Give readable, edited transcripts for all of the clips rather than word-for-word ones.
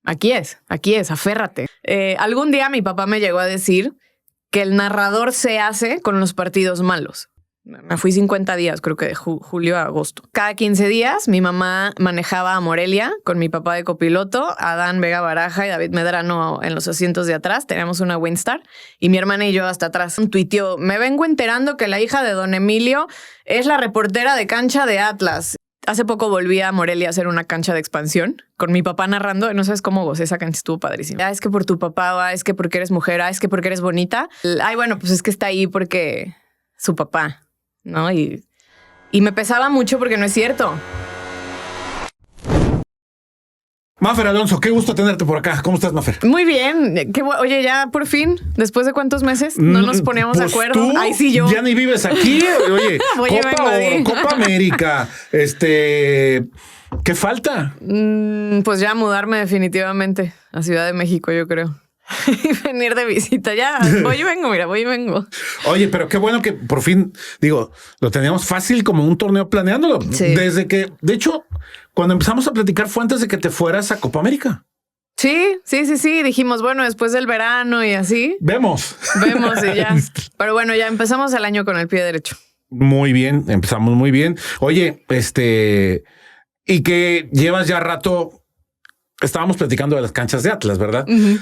aquí es, aférrate. Algún día mi papá me llegó a decir que el narrador se hace con los partidos malos. Me fui 50 días, creo que de julio a agosto. Cada 15 días mi mamá manejaba a Morelia con mi papá de copiloto, Adán Vega Baraja y David Medrano en los asientos de atrás. Teníamos una Windstar y mi hermana y yo hasta atrás. Un tuiteó, me vengo enterando que la hija de don Emilio es la reportera de cancha de Atlas. Hace poco volví a Morelia a hacer una cancha de expansión con mi papá narrando. No sabes cómo gocé, esa cancha estuvo padrísima. Es que por tu papá, es que porque eres mujer, es que porque eres bonita. Ay, bueno, pues es que está ahí porque su papá, ¿no? Y me pesaba mucho porque no es cierto. Mafer Alonso, qué gusto tenerte por acá. ¿Cómo estás, Mafer? Muy bien. Oye, ya por fin, después de cuántos meses no nos poníamos pues de acuerdo. Tú Ay, sí, yo. Ya ni vives aquí. Oye, Copa Oro, Copa América. ¿Qué falta? Pues ya mudarme definitivamente a Ciudad de México, yo creo. Y venir de visita. Ya, voy y vengo, mira, voy y vengo. Oye, pero qué bueno que por fin, digo, lo teníamos fácil como un torneo planeándolo. Sí. Desde que, de hecho, cuando empezamos a platicar fue antes de que te fueras a Copa América. Sí. Dijimos, bueno, después del verano y así. Vemos y ya. Pero bueno, ya empezamos el año con el pie derecho. Muy bien, empezamos muy bien. Oye, y que llevas ya rato, estábamos platicando de las canchas de Atlas, ¿verdad? Uh-huh.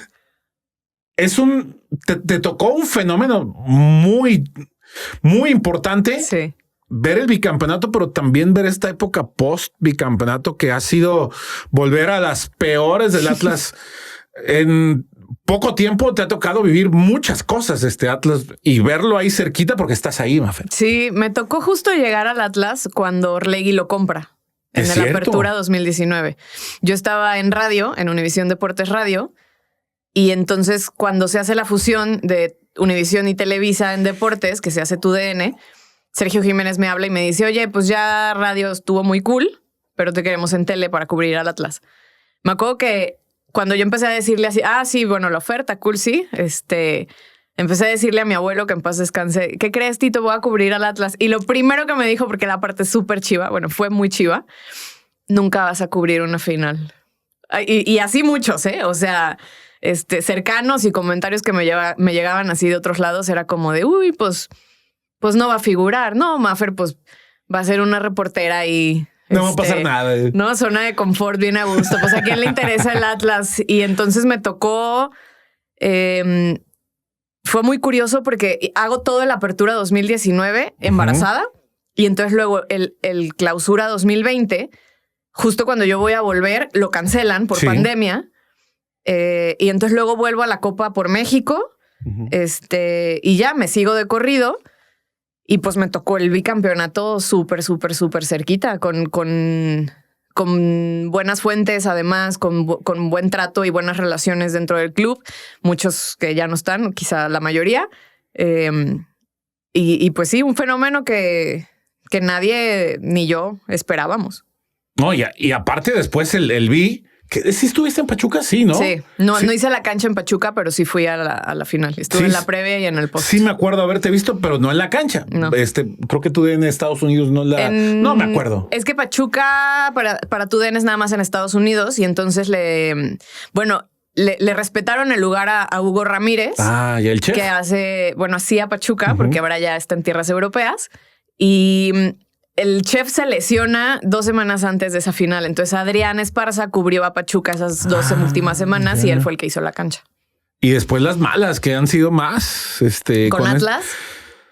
Te tocó un fenómeno muy, muy importante. Sí. Ver el bicampeonato, pero también ver esta época post bicampeonato que ha sido volver a las peores del Atlas. En poco tiempo te ha tocado vivir muchas cosas Atlas y verlo ahí cerquita porque estás ahí, Mafer. Sí, me tocó justo llegar al Atlas cuando Orlegui lo compra en la Apertura 2019. Yo estaba en radio, en Univisión Deportes Radio, y entonces cuando se hace la fusión de Univisión y Televisa en deportes, que se hace TUDN, Sergio Jiménez me habla y me dice, oye, pues ya radio estuvo muy cool, pero te queremos en tele para cubrir al Atlas. Me acuerdo que cuando yo empecé a decirle así, sí, bueno, la oferta, cool, sí. Empecé a decirle a mi abuelo, que en paz descanse, ¿qué crees, Tito? Voy a cubrir al Atlas. Y lo primero que me dijo, porque la parte es súper chiva, bueno, fue muy chiva, nunca vas a cubrir una final. Y así muchos, O sea, cercanos y comentarios que me llegaban así de otros lados, era como de, uy, pues no va a figurar. No, Mafer, pues va a ser una reportera y... No va a pasar nada. No, zona de confort, bien a gusto. Pues a quién le interesa el Atlas. Y entonces me tocó... fue muy curioso porque hago todo la Apertura 2019 embarazada. Uh-huh. Y entonces luego el Clausura 2020, justo cuando yo voy a volver, lo cancelan por pandemia. Y entonces luego vuelvo a la Copa por México. Uh-huh. Y ya me sigo de corrido. Y pues me tocó el bicampeonato súper cerquita, con buenas fuentes, además, con buen trato y buenas relaciones dentro del club. Muchos que ya no están, quizá la mayoría. Y pues sí, un fenómeno que nadie ni yo esperábamos. No, y aparte después el B... ¿Sí estuviste en Pachuca? Sí, ¿no? Sí. No hice la cancha en Pachuca, pero sí fui a la final. Estuve en la previa y en el post. Sí me acuerdo haberte visto, pero no en la cancha. No. Creo que TUDN en Estados Unidos no me acuerdo. Es que Pachuca para TUDN es nada más en Estados Unidos y entonces le respetaron el lugar a Hugo Ramírez. Y el chef. Que hacía Pachuca, uh-huh, porque ahora ya está en tierras europeas. Y el chef se lesiona 2 semanas antes de esa final. Entonces Adrián Esparza cubrió a Pachuca esas 2 últimas semanas y él fue el que hizo la cancha. Y después las malas, que han sido más. ¿Con Atlas?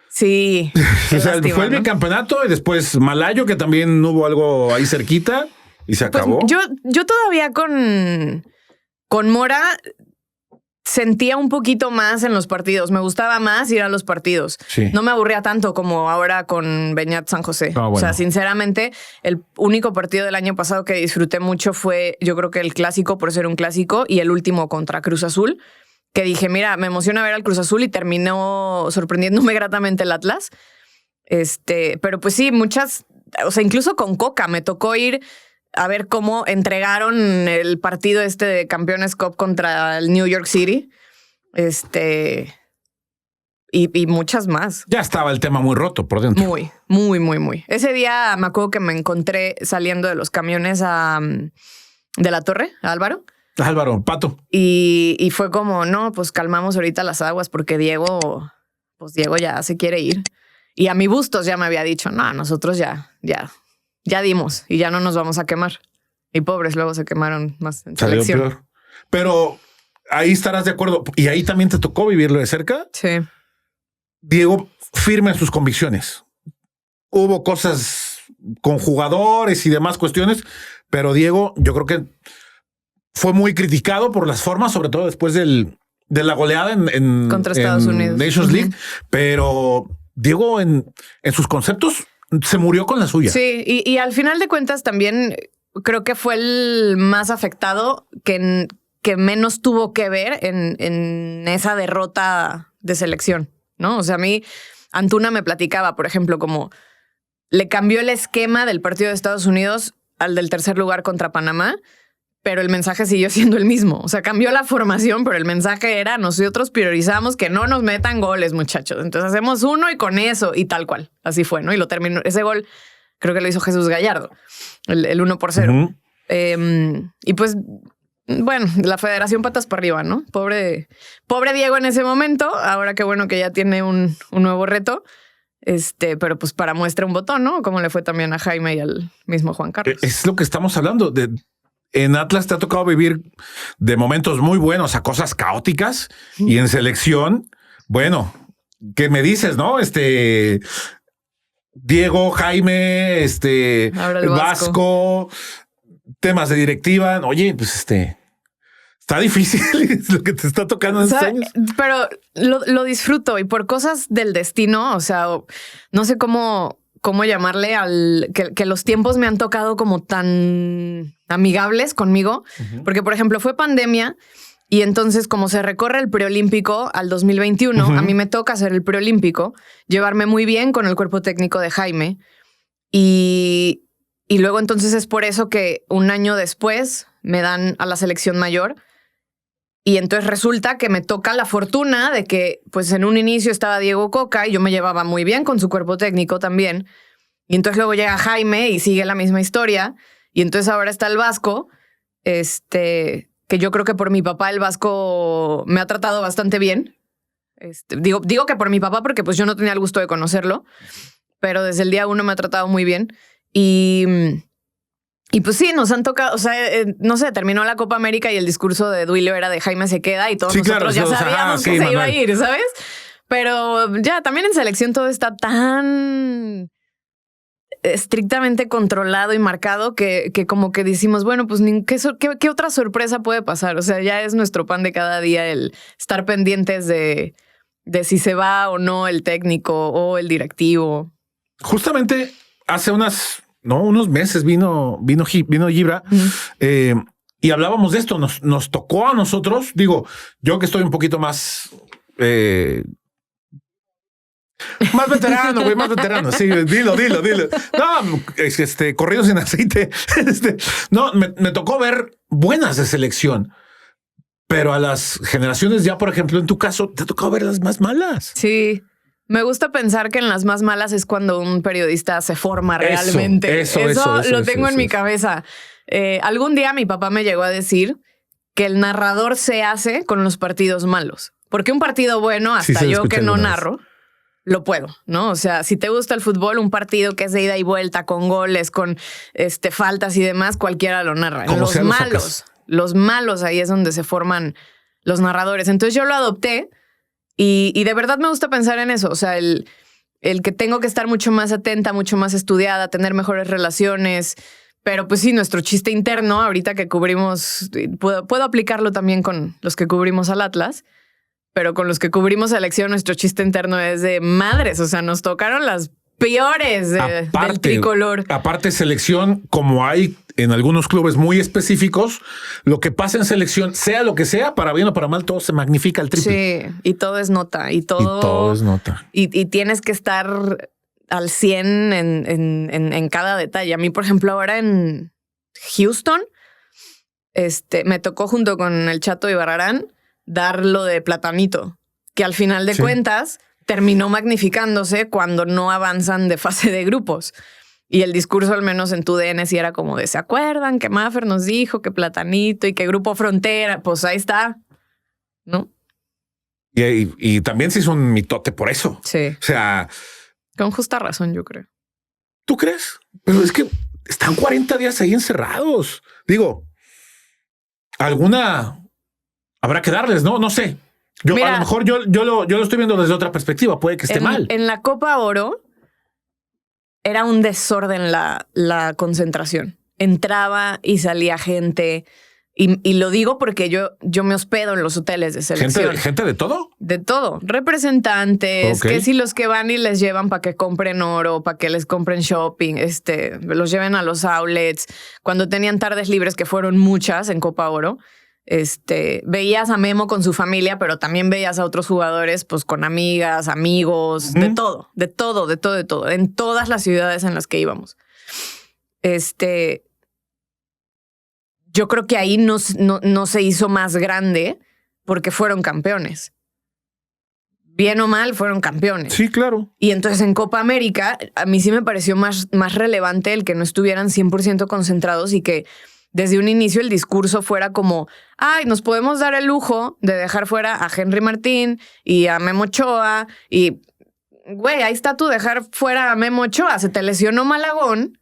Sí. O sea, fue el bicampeonato y después Malayo, que también hubo algo ahí cerquita y se acabó. Pues yo todavía con Mora sentía un poquito más en los partidos. Me gustaba más ir a los partidos. Sí. No me aburría tanto como ahora con Beñat San José. Bueno. O sea, sinceramente, el único partido del año pasado que disfruté mucho fue, yo creo que el clásico, por ser un clásico, y el último contra Cruz Azul, que dije, mira, me emociona ver al Cruz Azul y terminó sorprendiéndome gratamente el Atlas. Pero pues sí, muchas, o sea, incluso con Coca me tocó ir a ver cómo entregaron el partido de Campeones Cup contra el New York City. Y muchas más. Ya estaba el tema muy roto por dentro. Muy. Ese día me acuerdo que me encontré saliendo de los camiones de la Torre, a Álvaro, Álvaro, Pato. Y fue como, no, pues calmamos ahorita las aguas porque Diego ya se quiere ir. Y a mi Bustos ya me había dicho, no, nosotros ya dimos y ya no nos vamos a quemar. Y pobres, luego se quemaron más en Salió selección. peor. Pero ahí estarás de acuerdo. Y ahí también te tocó vivirlo de cerca. Sí. Diego firme en sus convicciones. Hubo cosas con jugadores y demás cuestiones, pero Diego, yo creo que fue muy criticado por las formas, sobre todo después de la goleada contra Estados Unidos. Nations League. Pero Diego en sus conceptos se murió con la suya. Sí, y al final de cuentas también creo que fue el más afectado que menos tuvo que ver en esa derrota de selección, ¿no? O sea, a mí Antuna me platicaba, por ejemplo, como le cambió el esquema del partido de Estados Unidos al del tercer lugar contra Panamá, pero el mensaje siguió siendo el mismo. O sea, cambió la formación, pero el mensaje era nosotros priorizamos que no nos metan goles, muchachos. Entonces hacemos uno y con eso y tal cual. Así fue, ¿no? Y lo terminó. Ese gol creo que lo hizo Jesús Gallardo, el 1-0. Y pues, bueno, la Federación patas para arriba, ¿no? Pobre Diego en ese momento. Ahora qué bueno que ya tiene un nuevo reto. Pero pues para muestra un botón, ¿no? Como le fue también a Jaime y al mismo Juan Carlos. Es lo que estamos hablando. En Atlas te ha tocado vivir de momentos muy buenos a cosas caóticas y en selección, bueno, ¿qué me dices, no? Diego, Jaime, ahora el Vasco, temas de directiva. Oye, pues está difícil lo que te está tocando en estos años. Pero lo disfruto y por cosas del destino, o sea, no sé cómo llamarle que los tiempos me han tocado como tan amigables conmigo, porque por ejemplo fue pandemia y entonces como se recorre el preolímpico al 2021, a mí me toca hacer el preolímpico, llevarme muy bien con el cuerpo técnico de Jaime y luego entonces es por eso que un año después me dan a la selección mayor. Y entonces resulta que me toca la fortuna de que, pues en un inicio estaba Diego Coca y yo me llevaba muy bien con su cuerpo técnico también. Y entonces luego llega Jaime y sigue la misma historia. Y entonces ahora está el Vasco, que yo creo que por mi papá el Vasco me ha tratado bastante bien. Digo que por mi papá porque pues yo no tenía el gusto de conocerlo, pero desde el día 1 me ha tratado muy bien. Y pues sí, nos han tocado, o sea, no sé, terminó la Copa América y el discurso de Duilio era de Jaime se queda y todos nosotros ya sabíamos que se iba a ir, ¿sabes? Pero ya también en selección todo está tan estrictamente controlado y marcado que como que decimos, bueno, pues ¿qué otra sorpresa puede pasar? O sea, ya es nuestro pan de cada día el estar pendientes de si se va o no el técnico o el directivo. Justamente hace unos meses vino Gibra y hablábamos de esto. Nos tocó a nosotros. Digo, yo que estoy un poquito más veterano, güey, más veterano. Sí, dilo. No, corridos en aceite. No, me tocó ver buenas de selección. Pero a las generaciones ya, por ejemplo, en tu caso, te ha tocado ver las más malas. Sí. Me gusta pensar que en las más malas es cuando un periodista se forma realmente. Eso lo tengo en mi cabeza. Algún día mi papá me llegó a decir que el narrador se hace con los partidos malos. Porque un partido bueno, hasta yo que no narro, lo puedo, ¿no? O sea, si te gusta el fútbol, un partido que es de ida y vuelta, con goles, con faltas y demás, cualquiera lo narra. Los malos, ahí es donde se forman los narradores. Entonces yo lo adopté. Y de verdad me gusta pensar en eso. O sea, el que tengo que estar mucho más atenta, mucho más estudiada, tener mejores relaciones. Pero pues sí, nuestro chiste interno, ahorita que cubrimos, puedo aplicarlo también con los que cubrimos al Atlas, pero con los que cubrimos selección, nuestro chiste interno es de madres. O sea, nos tocaron las peores del tricolor. Aparte, selección, como hay en algunos clubes muy específicos, lo que pasa en selección, sea lo que sea, para bien o para mal, todo se magnifica al triple. Sí, y todo es nota. Y todo es nota. Y tienes que estar al 100 en cada detalle. A mí, por ejemplo, ahora en Houston, me tocó junto con el Chato y Barrarán dar lo de Platanito, que al final de cuentas terminó magnificándose cuando no avanzan de fase de grupos. Y el discurso, al menos en tu DN, sí era como de, ¿se acuerdan que Maffer nos dijo que Platanito y que Grupo Frontera? Pues ahí está, ¿no? Y también se hizo un mitote por eso. Sí. O sea... Con justa razón, yo creo. ¿Tú crees? Pero es que están 40 días ahí encerrados. Digo, alguna habrá que darles, ¿no? No sé. Mira, a lo mejor yo lo estoy viendo desde otra perspectiva. Puede que esté mal. En la Copa Oro era un desorden la concentración. Entraba y salía gente. Y lo digo porque yo me hospedo en los hoteles de selección. ¿Gente de todo? De todo. Representantes, que si los que van y les llevan para que compren oro, para que les compren shopping, los lleven a los outlets. Cuando tenían tardes libres, que fueron muchas en Copa Oro, veías a Memo con su familia, pero también veías a otros jugadores pues con amigas, amigos, de todo, en todas las ciudades en las que íbamos. Yo creo que ahí no se hizo más grande porque fueron campeones. Bien o mal, fueron campeones. Sí, claro. Y entonces en Copa América, a mí sí me pareció más relevante el que no estuvieran 100% concentrados y que desde un inicio el discurso fuera como, ay, nos podemos dar el lujo de dejar fuera a Henry Martín y a Memo Ochoa. Y, güey, ahí está tú, dejar fuera a Memo Ochoa. Se te lesionó Malagón.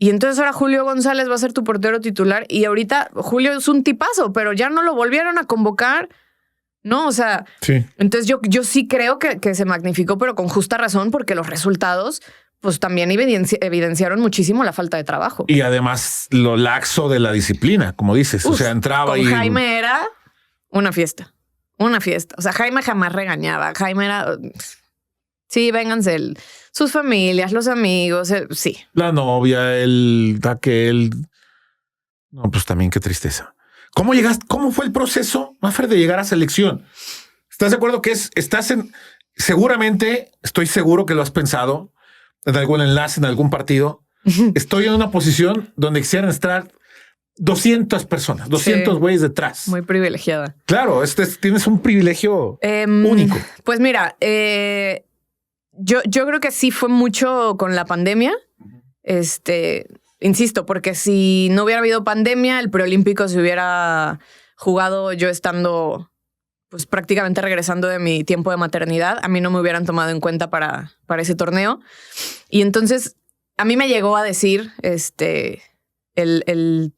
Y entonces ahora Julio González va a ser tu portero titular. Y ahorita Julio es un tipazo, pero ya no lo volvieron a convocar. No, o sea, sí. Entonces yo sí creo que se magnificó, pero con justa razón, porque los resultados pues también evidenciaron muchísimo la falta de trabajo. Y además lo laxo de la disciplina, como dices. O sea, entraba con y... Jaime era una fiesta. Una fiesta. O sea, Jaime jamás regañaba. Jaime era... Sí, vénganse sus familias, los amigos, sí. La novia, aquel... No, pues también qué tristeza. ¿Cómo llegaste? ¿Cómo fue el proceso, Maffer, de llegar a selección? ¿Estás de acuerdo que estás en... Seguramente, estoy seguro que lo has pensado en algún enlace, en algún partido. Estoy en una posición donde quisieran estar 200 personas, 200 güeyes detrás. Muy privilegiada. Claro, tienes un privilegio único. Pues mira, yo creo que sí fue mucho con la pandemia. Insisto, porque si no hubiera habido pandemia, el preolímpico se hubiera jugado yo estando pues prácticamente regresando de mi tiempo de maternidad. A mí no me hubieran tomado en cuenta para ese torneo. Y entonces a mí me llegó a decir el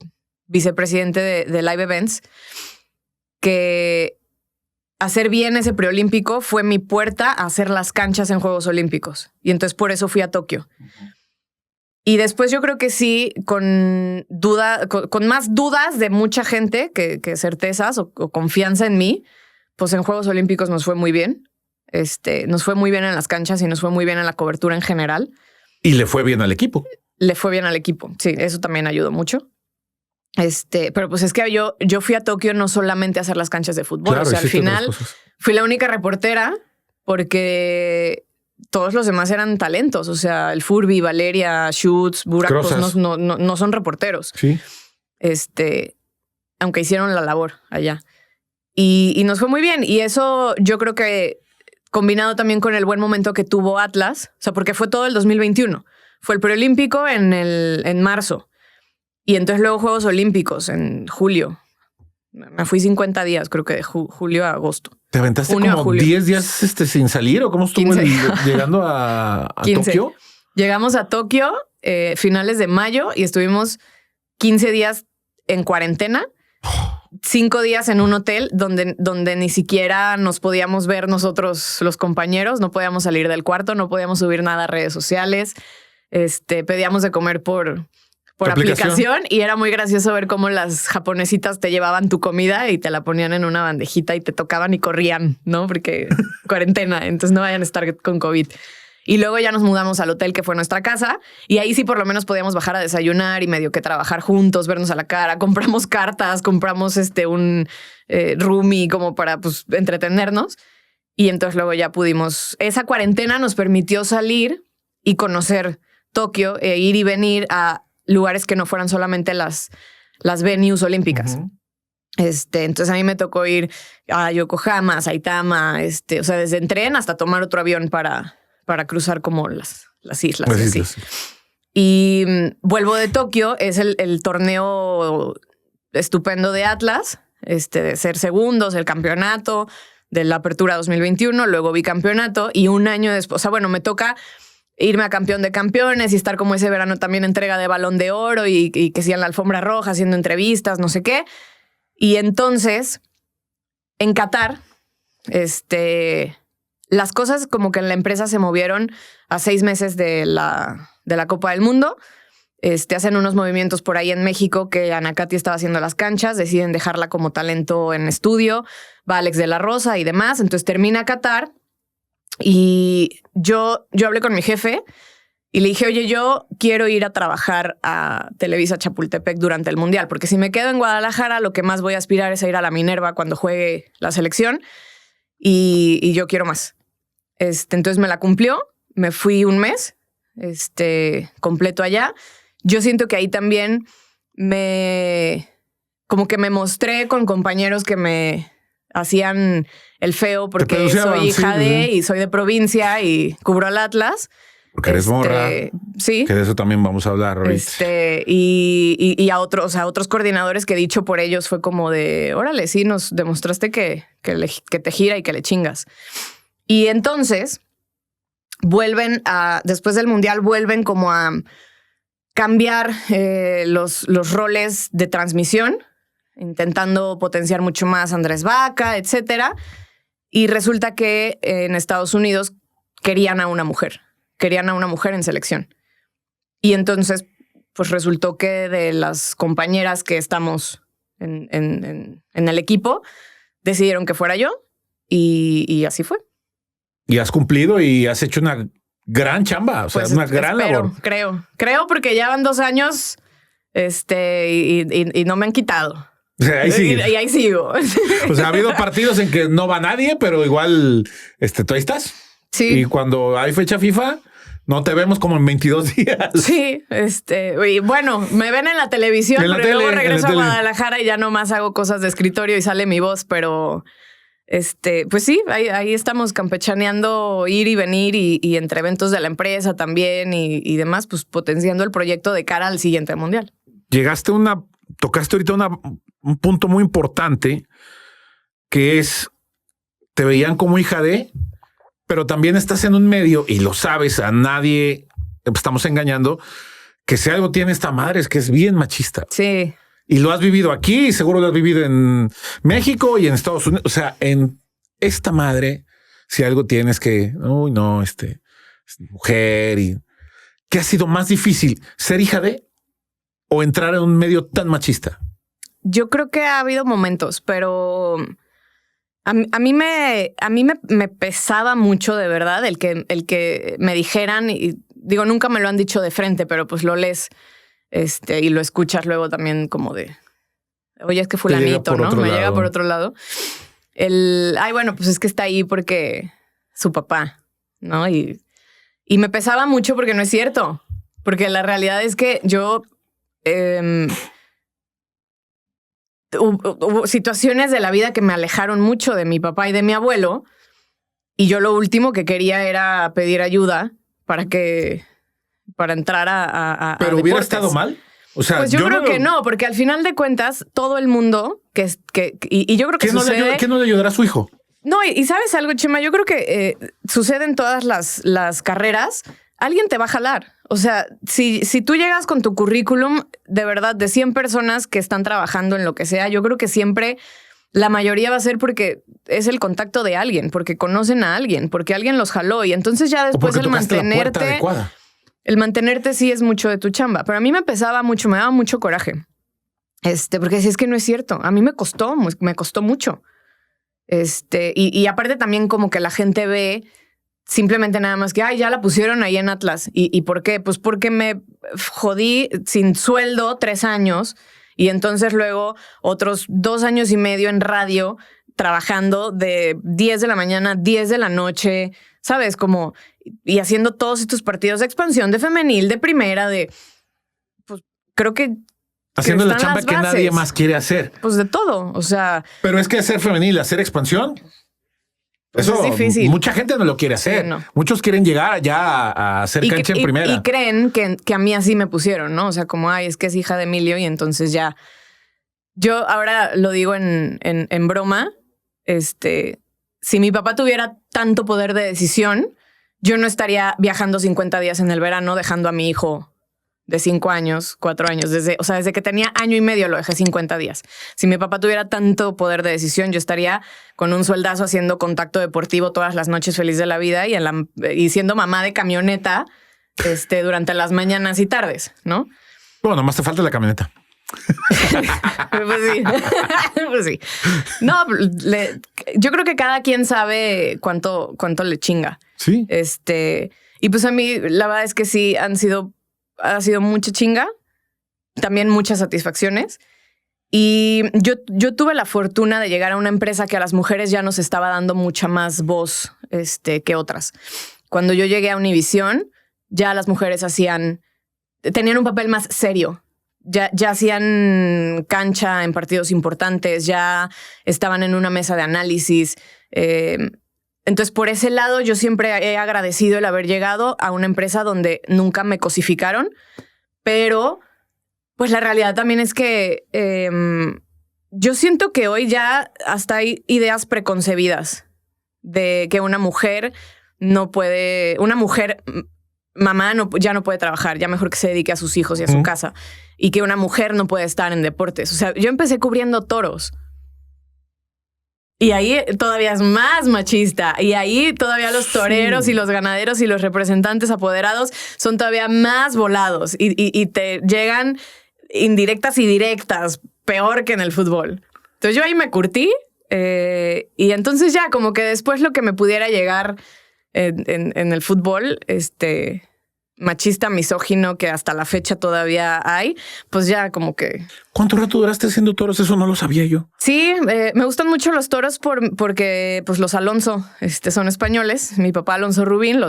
vicepresidente de Live Events que hacer bien ese preolímpico fue mi puerta a hacer las canchas en Juegos Olímpicos. Y entonces por eso fui a Tokio. Y después yo creo que sí, con más dudas de mucha gente que certezas o confianza en mí, pues en Juegos Olímpicos nos fue muy bien. Nos fue muy bien en las canchas y nos fue muy bien en la cobertura en general. Y le fue bien al equipo. Le fue bien al equipo. Sí, eso también ayudó mucho. Pero pues es que yo fui a Tokio no solamente a hacer las canchas de fútbol. Claro, o sea, al final fui la única reportera porque todos los demás eran talentos. O sea, el Furby, Valeria, Schutz, Burak, pues no son reporteros. Sí. Aunque hicieron la labor allá. Y nos fue muy bien. Y eso yo creo que combinado también con el buen momento que tuvo Atlas, o sea, porque fue todo el 2021. Fue el preolímpico en marzo. Y entonces luego Juegos Olímpicos en julio. Me fui 50 días, creo que de julio a agosto. ¿Te aventaste como 10 días sin salir o cómo estuvo llegando a Tokio? Llegamos a Tokio finales de mayo y estuvimos 15 días en cuarentena. 5 días en un hotel donde ni siquiera nos podíamos ver nosotros los compañeros, no podíamos salir del cuarto, no podíamos subir nada a redes sociales, pedíamos de comer por aplicación y era muy gracioso ver cómo las japonesitas te llevaban tu comida y te la ponían en una bandejita y te tocaban y corrían, ¿no? Porque cuarentena, entonces no vayan a estar con COVID. Y luego ya nos mudamos al hotel que fue nuestra casa y ahí sí por lo menos podíamos bajar a desayunar y medio que trabajar juntos, vernos a la cara. Compramos cartas, compramos un roomie como para pues entretenernos. Y entonces luego ya pudimos... Esa cuarentena nos permitió salir y conocer Tokio e ir y venir a lugares que no fueran solamente las venues olímpicas. Uh-huh. Entonces a mí me tocó ir a Yokohama, a Saitama, o sea, desde en tren hasta tomar otro avión para cruzar como las islas. Y vuelvo de Tokio, es el torneo estupendo de Atlas, de ser segundos, el campeonato de la Apertura 2021, luego bicampeonato, y un año después, o sea, bueno, me toca irme a campeón de campeones y estar como ese verano también entrega de Balón de Oro y que sigan la alfombra roja haciendo entrevistas, no sé qué. Y entonces, en Qatar, las cosas como que en la empresa se movieron a 6 meses de la Copa del Mundo. Hacen unos movimientos por ahí en México que Ana Katy estaba haciendo las canchas, deciden dejarla como talento en estudio, va Alex de la Rosa y demás. Entonces termina Qatar y yo hablé con mi jefe y le dije, oye, yo quiero ir a trabajar a Televisa Chapultepec durante el Mundial, porque si me quedo en Guadalajara, lo que más voy a aspirar es a ir a la Minerva cuando juegue la selección y yo quiero más. Entonces me la cumplió, me fui un mes completo allá. Yo siento que ahí también como que me mostré con compañeros que me hacían el feo porque soy hija y soy de provincia y cubro al Atlas. Porque eres morra. Sí. Que de eso también vamos a hablar ahorita. Y a otros coordinadores que dicho por ellos fue como de, órale, sí, nos demostraste que te gira y que le chingas. Y entonces después del Mundial vuelven como a cambiar los roles de transmisión, intentando potenciar mucho más a Andrés Vaca, etcétera. Y resulta que en Estados Unidos querían a una mujer en selección. Y entonces, pues resultó que de las compañeras que estamos en el equipo, decidieron que fuera yo y así fue. Y has cumplido y has hecho una gran chamba, o sea, pues una gran labor. Creo porque ya van 2 años y no me han quitado. O sea, ahí sigue. Y ahí sigo. O sea, ha habido partidos en que no va nadie, pero igual tú ahí estás. Sí. Y cuando hay fecha FIFA, no te vemos como en 22 días. Sí, y bueno, me ven en la televisión, pero luego regreso a Guadalajara y ya nomás hago cosas de escritorio y sale mi voz, pero pues sí, ahí estamos campechaneando, ir y venir y entre eventos de la empresa también y demás, pues potenciando el proyecto de cara al siguiente mundial. Tocaste ahorita un punto muy importante que es, te veían como hija de, pero también estás en un medio y lo sabes, a nadie estamos engañando, que si algo tiene esta madre es que es bien machista. Sí. Y lo has vivido aquí y seguro lo has vivido en México y en Estados Unidos. O sea, en esta madre, si algo tienes que, uy, no, es mujer y ¿qué ha sido más difícil? ¿Ser hija de o entrar en un medio tan machista? Yo creo que ha habido momentos, pero a mí me pesaba mucho de verdad el que me dijeran, y digo, nunca me lo han dicho de frente, pero pues lo lees y lo escuchas luego también como de, oye, es que fulanito, ¿no? Me llega por otro lado. Bueno, pues es que está ahí porque su papá, ¿no? Y me pesaba mucho porque no es cierto, porque la realidad es que yo hubo situaciones de la vida que me alejaron mucho de mi papá y de mi abuelo, y yo lo último que quería era pedir ayuda para entrar a ¿Pero deportes. hubiera estado mal? O sea, pues yo creo que no, porque al final de cuentas, todo el mundo y yo creo que sucede... ¿Qué no le ayudará a su hijo? No, y ¿sabes algo, Chema? Yo creo que sucede en todas las carreras. Alguien te va a jalar. O sea, si tú llegas con tu currículum, de verdad, de 100 personas que están trabajando en lo que sea, yo creo que siempre la mayoría va a ser porque es el contacto de alguien, porque conocen a alguien, porque alguien los jaló. Y entonces ya después el mantenerte sí es mucho de tu chamba. Pero a mí me pesaba mucho, me daba mucho coraje. Porque si es que no es cierto. A mí me costó mucho. Y aparte también como que la gente ve simplemente nada más que, ya la pusieron ahí en Atlas. ¿Y por qué? Pues porque me jodí sin sueldo 3 años y entonces luego otros 2 años y medio en radio trabajando de 10 de la mañana, 10 de la noche, ¿sabes? Como, y haciendo todos estos partidos de expansión, de femenil, de primera, pues creo que haciendo la chamba que nadie más quiere hacer. Pues de todo, o sea... Pero es que hacer femenil, hacer expansión... Eso es difícil. Mucha gente no lo quiere hacer. Sí, no. Muchos quieren llegar ya a hacer cancha en primera. Y creen que a mí así me pusieron, ¿no? O sea, como, ay, es que es hija de Emilio y entonces ya... Yo ahora lo digo en broma, si mi papá tuviera tanto poder de decisión, yo no estaría viajando 50 días en el verano dejando a mi hijo de 5 años, 4 años. Desde que tenía año y medio lo dejé 50 días. Si mi papá tuviera tanto poder de decisión, yo estaría con un sueldazo haciendo contacto deportivo todas las noches feliz de la vida y siendo mamá de camioneta durante las mañanas y tardes, ¿no? Bueno, nomás te falta la camioneta. Pues sí. Pues sí. No, yo creo que cada quien sabe cuánto le chinga. Sí. Y pues a mí la verdad es que sí ha sido mucha chinga, también muchas satisfacciones. Y yo tuve la fortuna de llegar a una empresa que a las mujeres ya nos estaba dando mucha más voz que otras. Cuando yo llegué a Univisión, ya las mujeres tenían un papel más serio. Ya hacían cancha en partidos importantes, ya estaban en una mesa de análisis. Entonces, por ese lado, yo siempre he agradecido el haber llegado a una empresa donde nunca me cosificaron, pero pues la realidad también es que yo siento que hoy ya hasta hay ideas preconcebidas de que una mujer mamá ya no puede trabajar, ya mejor que se dedique a sus hijos y a su casa, y que una mujer no puede estar en deportes. O sea, yo empecé cubriendo toros. Y ahí todavía es más machista. Y ahí todavía los toreros y los ganaderos y los representantes apoderados son todavía más volados. Y te llegan indirectas y directas, peor que en el fútbol. Entonces yo ahí me curtí. Y entonces ya como que después lo que me pudiera llegar en el fútbol, machista, misógino, que hasta la fecha todavía hay, pues ya como que... ¿Cuánto rato duraste haciendo toros? Eso no lo sabía yo. Sí, me gustan mucho los toros porque pues los Alonso son españoles. Mi papá Alonso Rubín,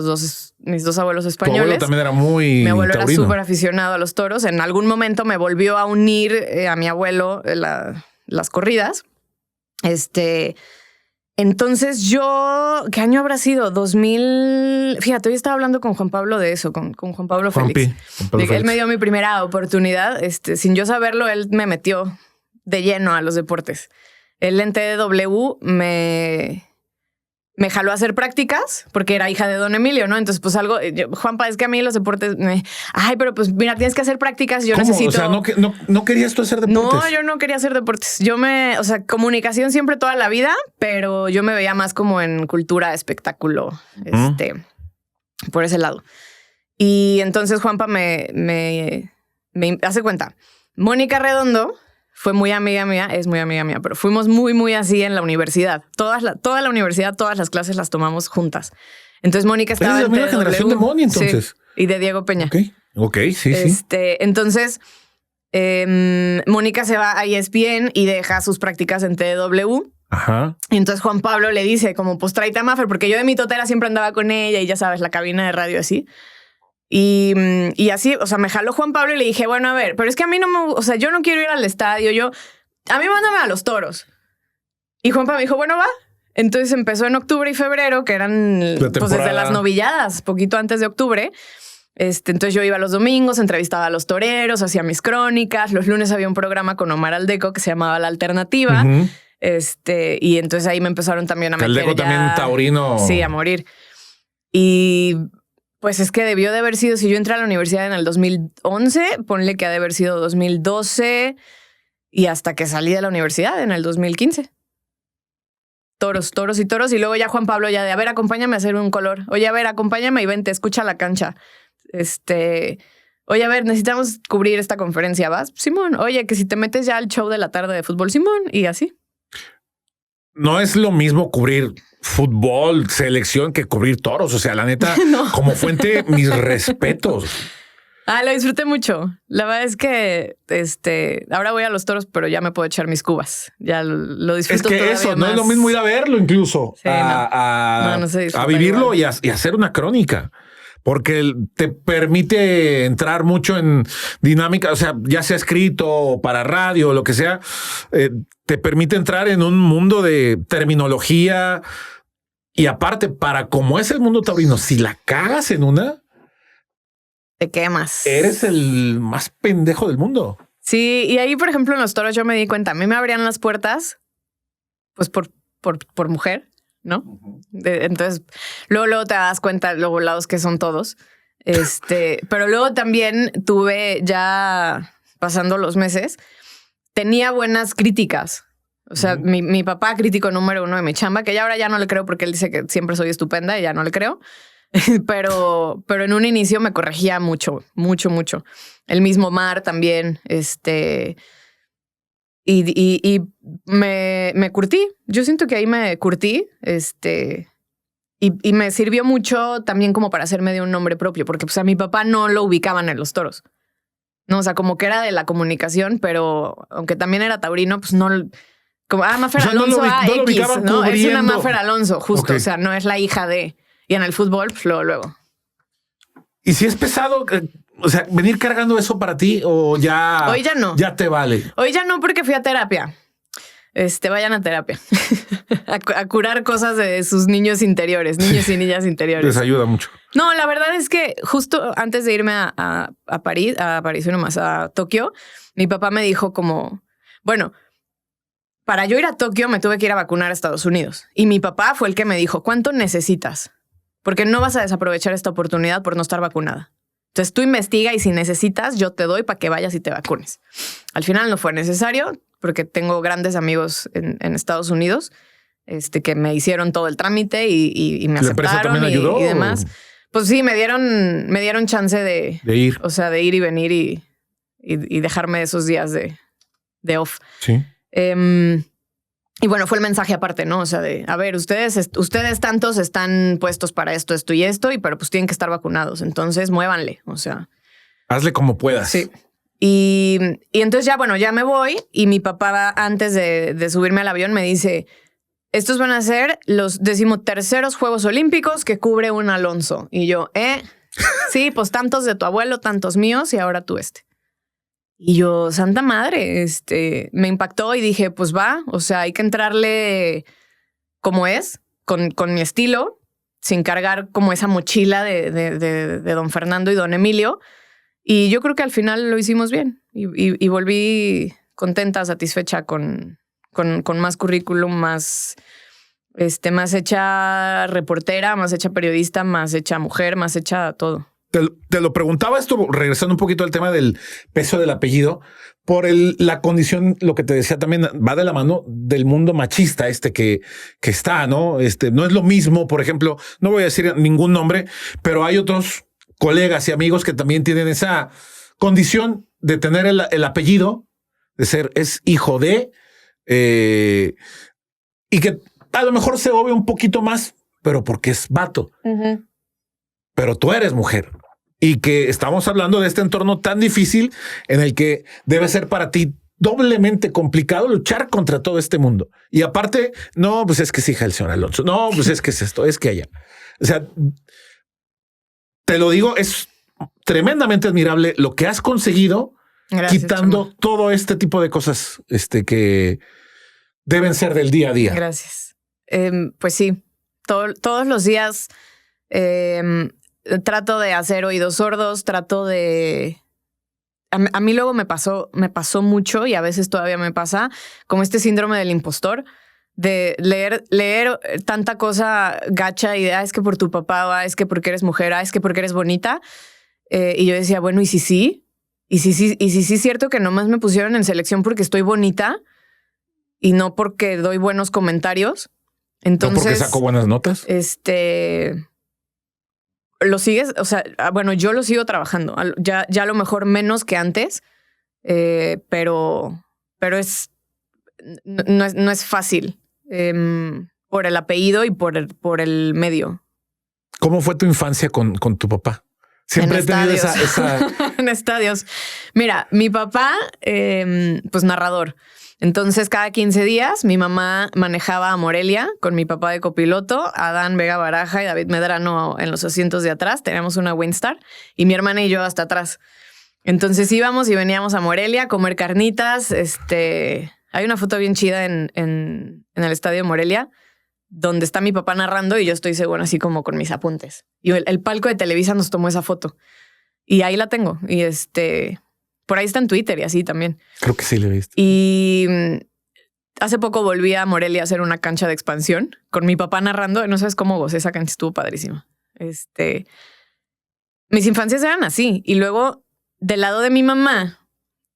mis dos abuelos españoles. Tu abuelo también era muy... Mi abuelo taurino. Era súper aficionado a los toros. En algún momento me volvió a unir a mi abuelo las corridas. Entonces yo, ¿qué año habrá sido? 2000. Fíjate, hoy estaba hablando con Juan Pablo de eso, con Juan Pablo Félix. Él me dio mi primera oportunidad. Sin yo saberlo, él me metió de lleno a los deportes. Él en TDW me jaló a hacer prácticas porque era hija de don Emilio, ¿no? Entonces, pues Juanpa, es que a mí los deportes ay, pero pues mira, tienes que hacer prácticas. Yo necesito... O sea, ¿no querías tú hacer deportes? No, yo no quería hacer deportes. Comunicación siempre toda la vida, pero yo me veía más como en cultura, espectáculo, por ese lado. Y entonces Juanpa me hace cuenta. Mónica Redondo fue muy amiga mía, es muy amiga mía, pero fuimos muy, muy así en la universidad. Toda la universidad, todas las clases las tomamos juntas. Entonces Mónica estaba en la misma generación de Moni, entonces. Sí, y de Diego Peña. Ok, sí. Entonces, Mónica se va a ESPN y deja sus prácticas en TW. Ajá. Y entonces Juan Pablo le dice como, pues tráete a Mafer, porque yo de mi totera siempre andaba con ella y ya sabes, la cabina de radio así. Y así, o sea, me jaló Juan Pablo y le dije, bueno, a ver, pero es que a mí yo no quiero ir al estadio, a mí mándame a los toros. Y Juan Pablo me dijo, bueno, va. Entonces empezó en octubre y febrero, que eran pues desde las novilladas, poquito antes de octubre. Entonces yo iba los domingos, entrevistaba a los toreros, hacía mis crónicas. Los lunes había un programa con Omar Aldeco que se llamaba La Alternativa. Y entonces ahí me empezaron también a meter Aldeco también taurino. Sí, a morir. Y pues es que debió de haber sido, si yo entré a la universidad en el 2011, ponle que ha de haber sido 2012 y hasta que salí de la universidad en el 2015. Toros, toros y toros. Y luego ya Juan Pablo ya de, a ver, acompáñame a hacer un color. Oye, a ver, acompáñame y vente, escucha la cancha. Oye, a ver, necesitamos cubrir esta conferencia, ¿vas? Simón. Oye, que si te metes ya al show de la tarde de fútbol, Simón. Y así. No es lo mismo cubrir fútbol, selección, que cubrir toros. O sea, la neta, no. Como fuente, mis respetos. Lo disfruté mucho. La verdad es que ahora voy a los toros, pero ya me puedo echar mis cubas. Ya lo disfruto. Es que eso más. No es lo mismo ir a verlo, incluso sí, a vivirlo y a hacer una crónica. Porque te permite entrar mucho en dinámica, o sea, ya sea escrito o para radio o lo que sea, te permite entrar en un mundo de terminología Y aparte, para como es el mundo taurino, si la cagas en una, te quemas. Eres el más pendejo del mundo. Sí, y ahí, por ejemplo, en los toros yo me di cuenta, a mí me abrían las puertas, pues por mujer, ¿no? Entonces, luego te das cuenta lo volados que son todos. Pero luego también tuve, ya pasando los meses, tenía buenas críticas. O sea, mi papá, crítico número 1 de mi chamba, que ya ahora ya no le creo porque él dice que siempre soy estupenda y ya no le creo. pero en un inicio me corregía mucho. El mismo Mar también, y me curtí. Yo siento que ahí me curtí, y me sirvió mucho también como para hacerme de un nombre propio, porque pues a mi papá no lo ubicaban en los toros. No, o sea, como que era de la comunicación, pero aunque también era taurino, pues no... Como, Maffer Alonso, ¿no? Es una Maffer Alonso, justo. Okay. O sea, no es la hija de... Y en el fútbol, pues luego. ¿Y si es pesado, o sea, venir cargando eso para ti o ya... Hoy ya no. Ya te vale. Hoy ya no porque fui a terapia. Vayan a terapia. a curar cosas de sus niños interiores, niños y niñas interiores. Les ayuda mucho. No, la verdad es que justo antes de irme a París, a Tokio, mi papá me dijo como, bueno, para yo ir a Tokio me tuve que ir a vacunar a Estados Unidos. Y mi papá fue el que me dijo, ¿cuánto necesitas? Porque no vas a desaprovechar esta oportunidad por no estar vacunada. Entonces tú investiga y si necesitas, yo te doy para que vayas y te vacunes. Al final no fue necesario porque tengo grandes amigos en Estados Unidos que me hicieron todo el trámite y me aceptaron y demás. Pues sí, me dieron chance de ir. O sea, de ir y venir y dejarme esos días de off. Sí. Y bueno, fue el mensaje aparte, ¿no? O sea, de, a ver, ustedes tantos están puestos para esto y esto, pero pues tienen que estar vacunados. Entonces, muévanle, o sea. Hazle como puedas. Sí. Y entonces ya me voy y mi papá antes de subirme al avión me dice, estos van a ser los 13º Juegos Olímpicos que cubre un Alonso. Y yo, sí, pues tantos de tu abuelo, tantos míos y ahora tú Y yo, santa madre, me impactó y dije, pues va, o sea, hay que entrarle como es, con mi estilo, sin cargar como esa mochila de don Fernando y don Emilio. Y yo creo que al final lo hicimos bien y volví contenta, satisfecha con más currículum, más hecha reportera, más hecha periodista, más hecha mujer, más hecha todo. Te lo preguntaba esto, regresando un poquito al tema del peso del apellido, por la condición, lo que te decía también, va de la mano del mundo machista que está, ¿no? No es lo mismo, por ejemplo, no voy a decir ningún nombre, pero hay otros colegas y amigos que también tienen esa condición de tener el apellido, de ser, es hijo de, y que a lo mejor se obvia un poquito más, pero porque es vato. Uh-huh. Pero tú eres mujer y que estamos hablando de este entorno tan difícil en el que debe ser para ti doblemente complicado luchar contra todo este mundo. Y aparte, no, pues es que es hija del señor Alonso. No, pues es que es esto, es que allá. O sea, te lo digo, es tremendamente admirable lo que has conseguido. Gracias, quitando Chema. Todo este tipo de cosas que deben ser del día a día. Gracias. Pues sí, todos los días trato de hacer oídos sordos, trato de... A mí luego me pasó mucho y a veces todavía me pasa como este síndrome del impostor de leer tanta cosa gacha y de, es que por tu papá, es que porque eres mujer, es que porque eres bonita. Y yo decía, bueno, ¿y si sí? ¿Y si sí es cierto que nomás me pusieron en selección porque estoy bonita y no porque doy buenos comentarios? Entonces, ¿no porque saco buenas notas? Lo sigues, o sea, bueno, yo lo sigo trabajando. Ya a lo mejor menos que antes, pero no es fácil por el apellido y por el medio. ¿Cómo fue tu infancia con tu papá? Siempre he tenido esa... En estadios. Mira, mi papá, pues narrador. Entonces, cada 15 días, mi mamá manejaba a Morelia con mi papá de copiloto, Adán Vega Baraja y David Medrano en los asientos de atrás. Teníamos una Windstar y mi hermana y yo hasta atrás. Entonces íbamos y veníamos a Morelia a comer carnitas. Hay una foto bien chida en el estadio de Morelia donde está mi papá narrando y yo estoy seguro así como con mis apuntes. Y el palco de Televisa nos tomó esa foto. Y ahí la tengo. Y por ahí está en Twitter y así también. Creo que sí le he visto. Y hace poco volví a Morelia a hacer una cancha de expansión con mi papá narrando. No sabes cómo gocé, esa cancha estuvo padrísima. Mis infancias eran así. Y luego, del lado de mi mamá,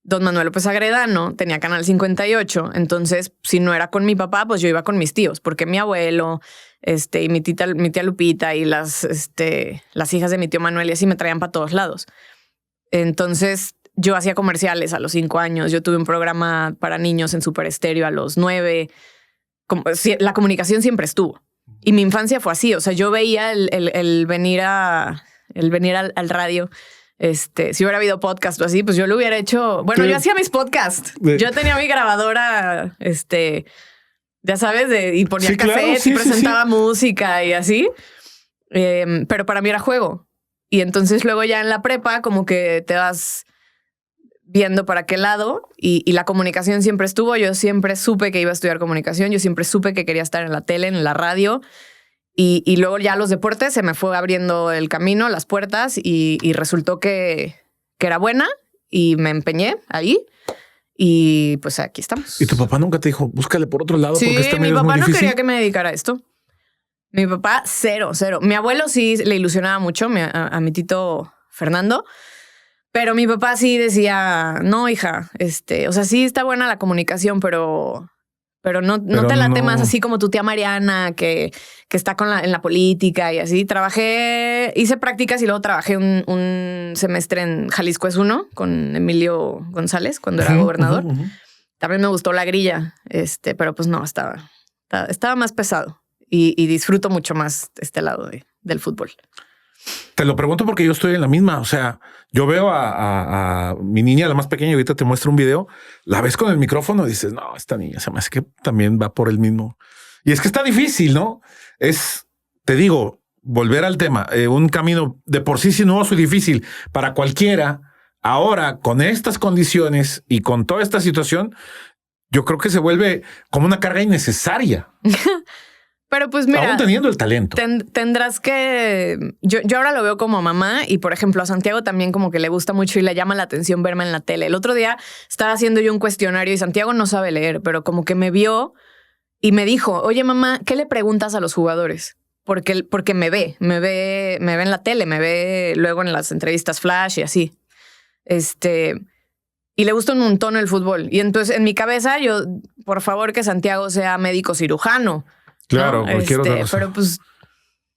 don Manuel López Agredano tenía Canal 58. Entonces, si no era con mi papá, pues yo iba con mis tíos, porque mi abuelo y mi tía Lupita y las hijas de mi tío Manuel y así me traían para todos lados. Entonces, yo hacía comerciales a los 5 años. Yo tuve un programa para niños en Super Estéreo a los 9. La comunicación siempre estuvo. Y mi infancia fue así. O sea, yo veía el venir al radio. Si hubiera habido podcast o así, pues yo lo hubiera hecho. Bueno, yo hacía mis podcasts. Yo tenía mi grabadora, ya sabes, y ponía cassette y presentaba música y así. Pero para mí era juego. Y entonces luego ya en la prepa como que te vas viendo para qué lado y la comunicación siempre estuvo. Yo siempre supe que iba a estudiar comunicación. Yo siempre supe que quería estar en la tele, en la radio. Y luego ya los deportes se me fue abriendo el camino, las puertas y resultó que era buena y me empeñé ahí y pues aquí estamos. ¿Y tu papá nunca te dijo, búscale por otro lado? Sí, porque este mi papá no difícil? Quería que me dedicara a esto. Mi papá, cero. Mi abuelo sí le ilusionaba mucho a mi tito Fernando, pero mi papá sí decía, no, hija, o sea, sí está buena la comunicación, pero no te late más así como tu tía Mariana, que está en la política y así. Hice prácticas y luego trabajé un semestre en Jalisco es uno con Emilio González cuando era gobernador. También me gustó la grilla, pero pues no, estaba más pesado y disfruto mucho más este lado del fútbol. Te lo pregunto porque yo estoy en la misma. O sea, yo veo a mi niña, la más pequeña, ahorita te muestro un video, la ves con el micrófono y dices, no, esta niña se me hace que también va por el mismo. Y es que está difícil, ¿no? Te digo, volver al tema, un camino de por sí sinuoso y difícil para cualquiera. Ahora, con estas condiciones y con toda esta situación, yo creo que se vuelve como una carga innecesaria. Pero pues mira, aún teniendo el talento. Tendrás que... Yo ahora lo veo como mamá y, por ejemplo, a Santiago también como que le gusta mucho y le llama la atención verme en la tele. El otro día estaba haciendo yo un cuestionario y Santiago no sabe leer, pero como que me vio y me dijo, oye, mamá, ¿qué le preguntas a los jugadores? Porque me ve en la tele, me ve luego en las entrevistas flash y así. Y le gusta un montón el fútbol. Y entonces en mi cabeza yo, por favor, que Santiago sea médico cirujano. Claro, ¿no? cualquier otra cosa. Pero pues,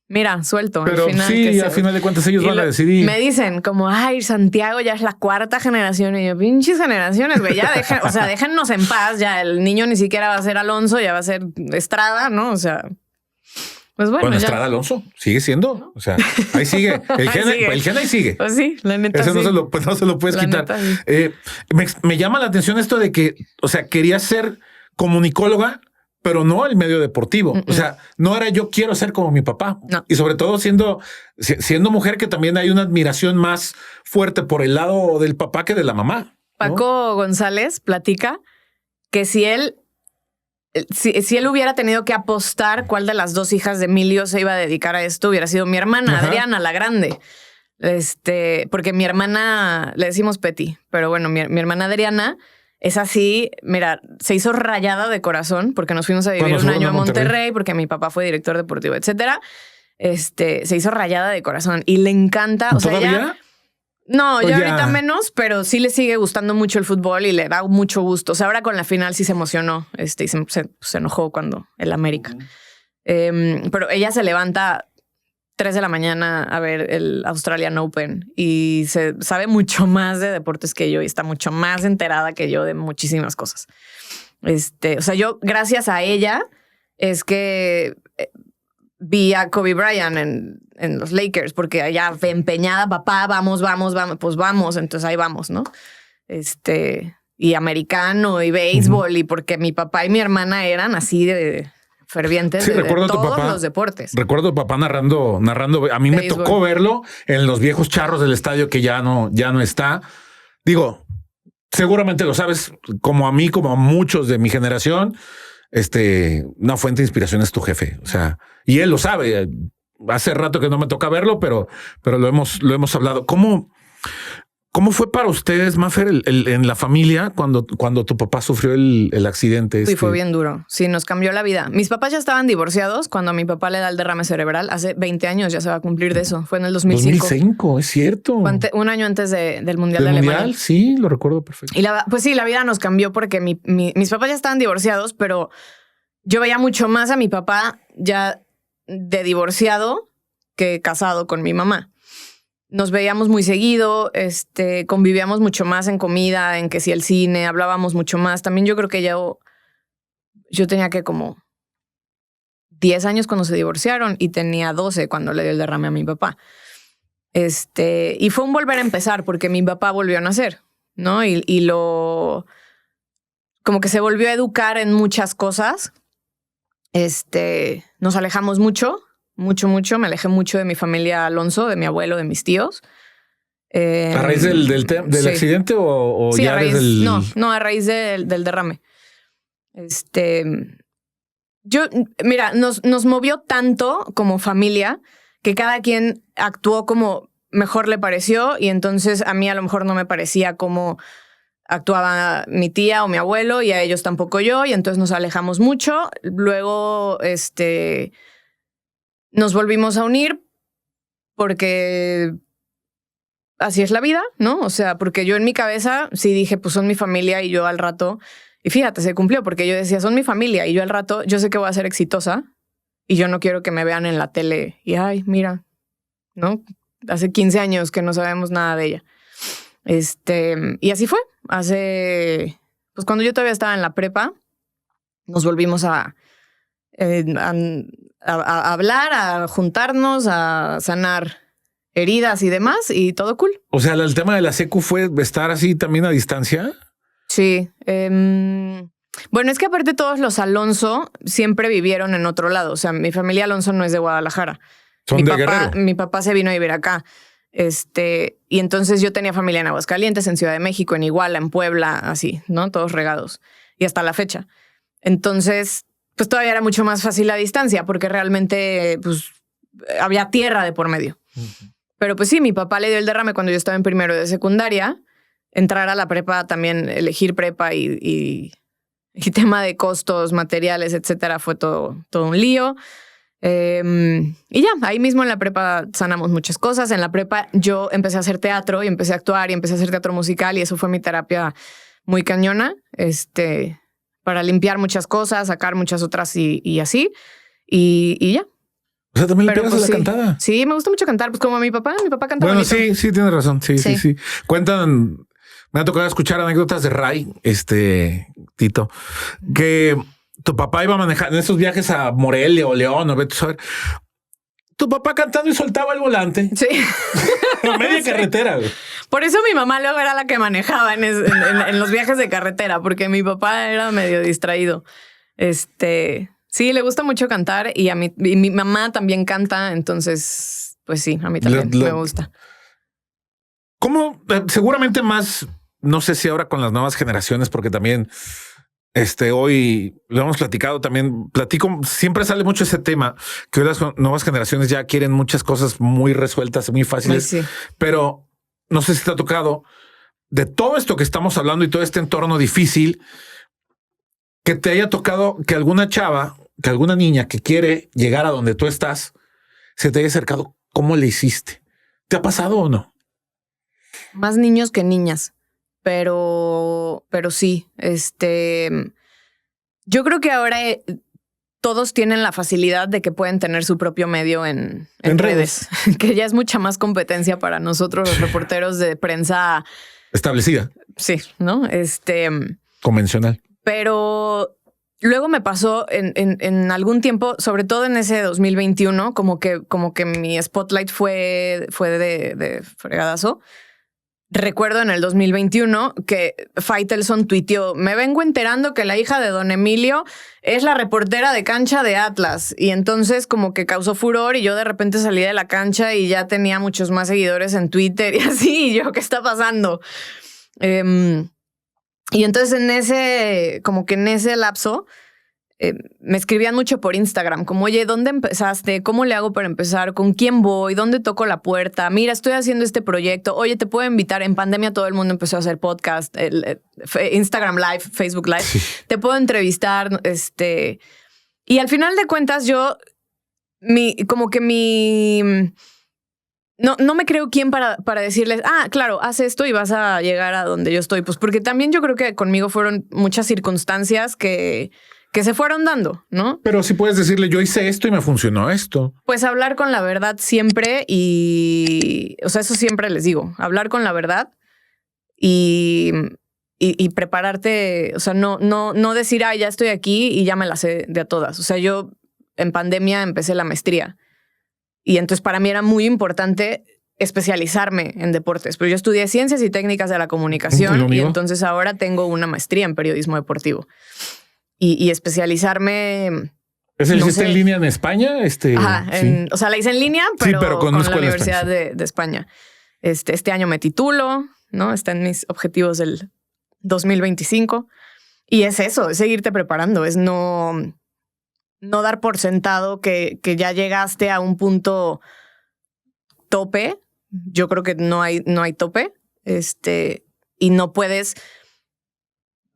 mira, suelto. Pero al final, sí, al final de cuentas ellos van a decidir. Me dicen como, ay, Santiago ya es la 4ª generación. Y yo, pinches generaciones, güey, ya déjennos en paz. Ya el niño ni siquiera va a ser Alonso, ya va a ser Estrada, ¿no? O sea, pues bueno. Estrada Alonso sigue siendo, ¿no? O sea, ahí sigue. El gen ahí sigue. Pues sí, la neta. Eso sí. no se lo puedes la quitar. Neta, sí. Me llama la atención esto de que, o sea, quería ser comunicóloga, pero no el medio deportivo. O sea, no era yo quiero ser como mi papá. No. Y sobre todo siendo mujer, que también hay una admiración más fuerte por el lado del papá que de la mamá, ¿no? Paco González platica que si él hubiera tenido que apostar cuál de las 2 hijas de Emilio se iba a dedicar a esto, hubiera sido mi hermana, ajá, Adriana, la grande. Porque mi hermana, le decimos Peti, pero bueno, mi hermana Adriana es así, mira, se hizo rayada de corazón porque nos fuimos a vivir un año a Monterrey porque mi papá fue director deportivo, etcétera. Se hizo rayada de corazón y le encanta. O sea, ¿todavía? No, ya ahorita menos, pero sí le sigue gustando mucho el fútbol y le da mucho gusto. O sea, ahora con la final sí se emocionó y se enojó cuando el América. Pero ella se levanta 3 de la mañana a ver el Australian Open y se sabe mucho más de deportes que yo y está mucho más enterada que yo de muchísimas cosas. O sea, yo gracias a ella es que vi a Kobe Bryant en los Lakers porque allá empeñada, papá, vamos, pues vamos, entonces ahí vamos, ¿no? Y americano y béisbol y porque mi papá y mi hermana eran así de fervientes, sí, de todos los deportes. Recuerdo a papá narrando. A mí béisbol. Me tocó verlo en los viejos charros del estadio que ya no está. Digo, seguramente lo sabes, como a mí, como a muchos de mi generación. una fuente de inspiración es tu jefe. O sea, y él lo sabe. Hace rato que no me toca verlo, pero lo hemos hablado. ¿Cómo fue para ustedes, Mafer, en la familia cuando tu papá sufrió el accidente? Sí, fue bien duro. Sí, nos cambió la vida. Mis papás ya estaban divorciados cuando a mi papá le da el derrame cerebral. Hace 20 años ya se va a cumplir de eso. Fue en el 2005. 2005, es cierto. Un año antes del Mundial de Alemania. Mundial, sí, lo recuerdo perfecto. Y pues sí, la vida nos cambió porque mis papás ya estaban divorciados, pero yo veía mucho más a mi papá ya de divorciado que casado con mi mamá. Nos veíamos muy seguido, convivíamos mucho más en comida, en que si el cine, hablábamos mucho más. También yo creo que yo tenía que como 10 años cuando se divorciaron y tenía 12 cuando le dio el derrame a mi papá. Y fue un volver a empezar porque mi papá volvió a nacer, ¿no? Y como que se volvió a educar en muchas cosas. Nos alejamos mucho. Me alejé mucho de mi familia Alonso, de mi abuelo, de mis tíos. ¿A raíz del sí. accidente o sí, ya desde el...? No, a raíz del derrame. Mira, nos movió tanto como familia que cada quien actuó como mejor le pareció y entonces a mí a lo mejor no me parecía como actuaba mi tía o mi abuelo y a ellos tampoco yo y entonces nos alejamos mucho. Luego, nos volvimos a unir porque así es la vida, ¿no? O sea, porque yo en mi cabeza sí dije, pues son mi familia y yo al rato, y fíjate, se cumplió porque yo decía, son mi familia y yo al rato, yo sé que voy a ser exitosa y yo no quiero que me vean en la tele y, ay, mira, ¿no? Hace 15 años que no sabemos nada de ella. Y así fue. Pues cuando yo todavía estaba en la prepa, nos volvimos a hablar, a juntarnos, a sanar heridas y demás y todo cool. O sea, el tema de la secu fue estar así también a distancia. Sí. Bueno, es que aparte todos los Alonso siempre vivieron en otro lado. O sea, mi familia Alonso no es de Guadalajara. Son de Guerrero. Mi papá se vino a vivir acá. Y entonces yo tenía familia en Aguascalientes, en Ciudad de México, en Iguala, en Puebla, así, ¿no? Todos regados. Y hasta la fecha. Entonces, pues todavía era mucho más fácil la distancia porque realmente pues había tierra de por medio. Uh-huh. Pero pues sí, mi papá le dio el derrame cuando yo estaba en primero de secundaria. Entrar a la prepa, también elegir prepa y tema de costos, materiales, etcétera, fue todo un lío. Y ya, ahí mismo en la prepa sanamos muchas cosas. En la prepa yo empecé a hacer teatro y empecé a actuar y empecé a hacer teatro musical y eso fue mi terapia muy cañona. Para limpiar muchas cosas, sacar muchas otras y así. Y ya. O sea, también le pegas pues, a la cantada. Sí, me gusta mucho cantar. Pues como mi papá canta bueno, bonito. Sí, tienes razón. Sí. Cuentan, me ha tocado escuchar anécdotas de Ray, Tito, que tu papá iba a manejar en esos viajes a Morelia o León, o vete a saber. Tu papá cantando y soltaba el volante. Sí. A media carretera. Güey. Por eso mi mamá luego era la que manejaba en los viajes de carretera, porque mi papá era medio distraído. Sí, le gusta mucho cantar y mi mamá también canta, entonces, pues sí, a mí también me gusta. ¿Cómo? Seguramente más, no sé si ahora con las nuevas generaciones, porque también hoy lo hemos platicado también. Siempre sale mucho ese tema que hoy las nuevas generaciones ya quieren muchas cosas muy resueltas, muy fáciles, sí. Pero no sé si te ha tocado de todo esto que estamos hablando y todo este entorno difícil, que te haya tocado que alguna chava, que alguna niña que quiere llegar a donde tú estás, se te haya acercado. ¿Cómo le hiciste? ¿Te ha pasado o no? Más niños que niñas. Pero sí, yo creo que ahora todos tienen la facilidad de que pueden tener su propio medio en redes, que ya es mucha más competencia para nosotros los reporteros de prensa establecida. Sí, ¿no? Convencional. Pero luego me pasó en algún tiempo, sobre todo en ese 2021, como que mi spotlight fue de fregadazo. Recuerdo en el 2021 que Faitelson tuiteó, me vengo enterando que la hija de don Emilio es la reportera de cancha de Atlas. Y entonces como que causó furor y yo de repente salí de la cancha y ya tenía muchos más seguidores en Twitter y así. Y yo, ¿qué está pasando? Y entonces en ese lapso, me escribían mucho por Instagram, como, oye, ¿dónde empezaste? ¿Cómo le hago para empezar? ¿Con quién voy? ¿Dónde toco la puerta? Mira, estoy haciendo este proyecto. Oye, te puedo invitar. En pandemia todo el mundo empezó a hacer podcast, Instagram Live, Facebook Live. Sí. Te puedo entrevistar. Y al final de cuentas, yo, no me creo quién para decirles, claro, haz esto y vas a llegar a donde yo estoy. Pues porque también yo creo que conmigo fueron muchas circunstancias que se fueron dando, ¿no? Pero si puedes decirle, yo hice esto y me funcionó esto. Pues hablar con la verdad siempre y, o sea, eso siempre les digo, hablar con la verdad y prepararte, o sea, no decir, ya estoy aquí y ya me la sé de a todas. O sea, yo en pandemia empecé la maestría y entonces para mí era muy importante especializarme en deportes, pero yo estudié Ciencias y Técnicas de la Comunicación y entonces ahora tengo una maestría en periodismo deportivo. Y especializarme. ¿Es el hiciste en línea en España? Ajá, sí. O sea, la hice en línea, pero con la Universidad de España. Este año me titulo, ¿no? Está en mis objetivos del 2025. Y es eso, es seguirte preparando, es no dar por sentado que ya llegaste a un punto tope. Yo creo que no hay tope. Y no puedes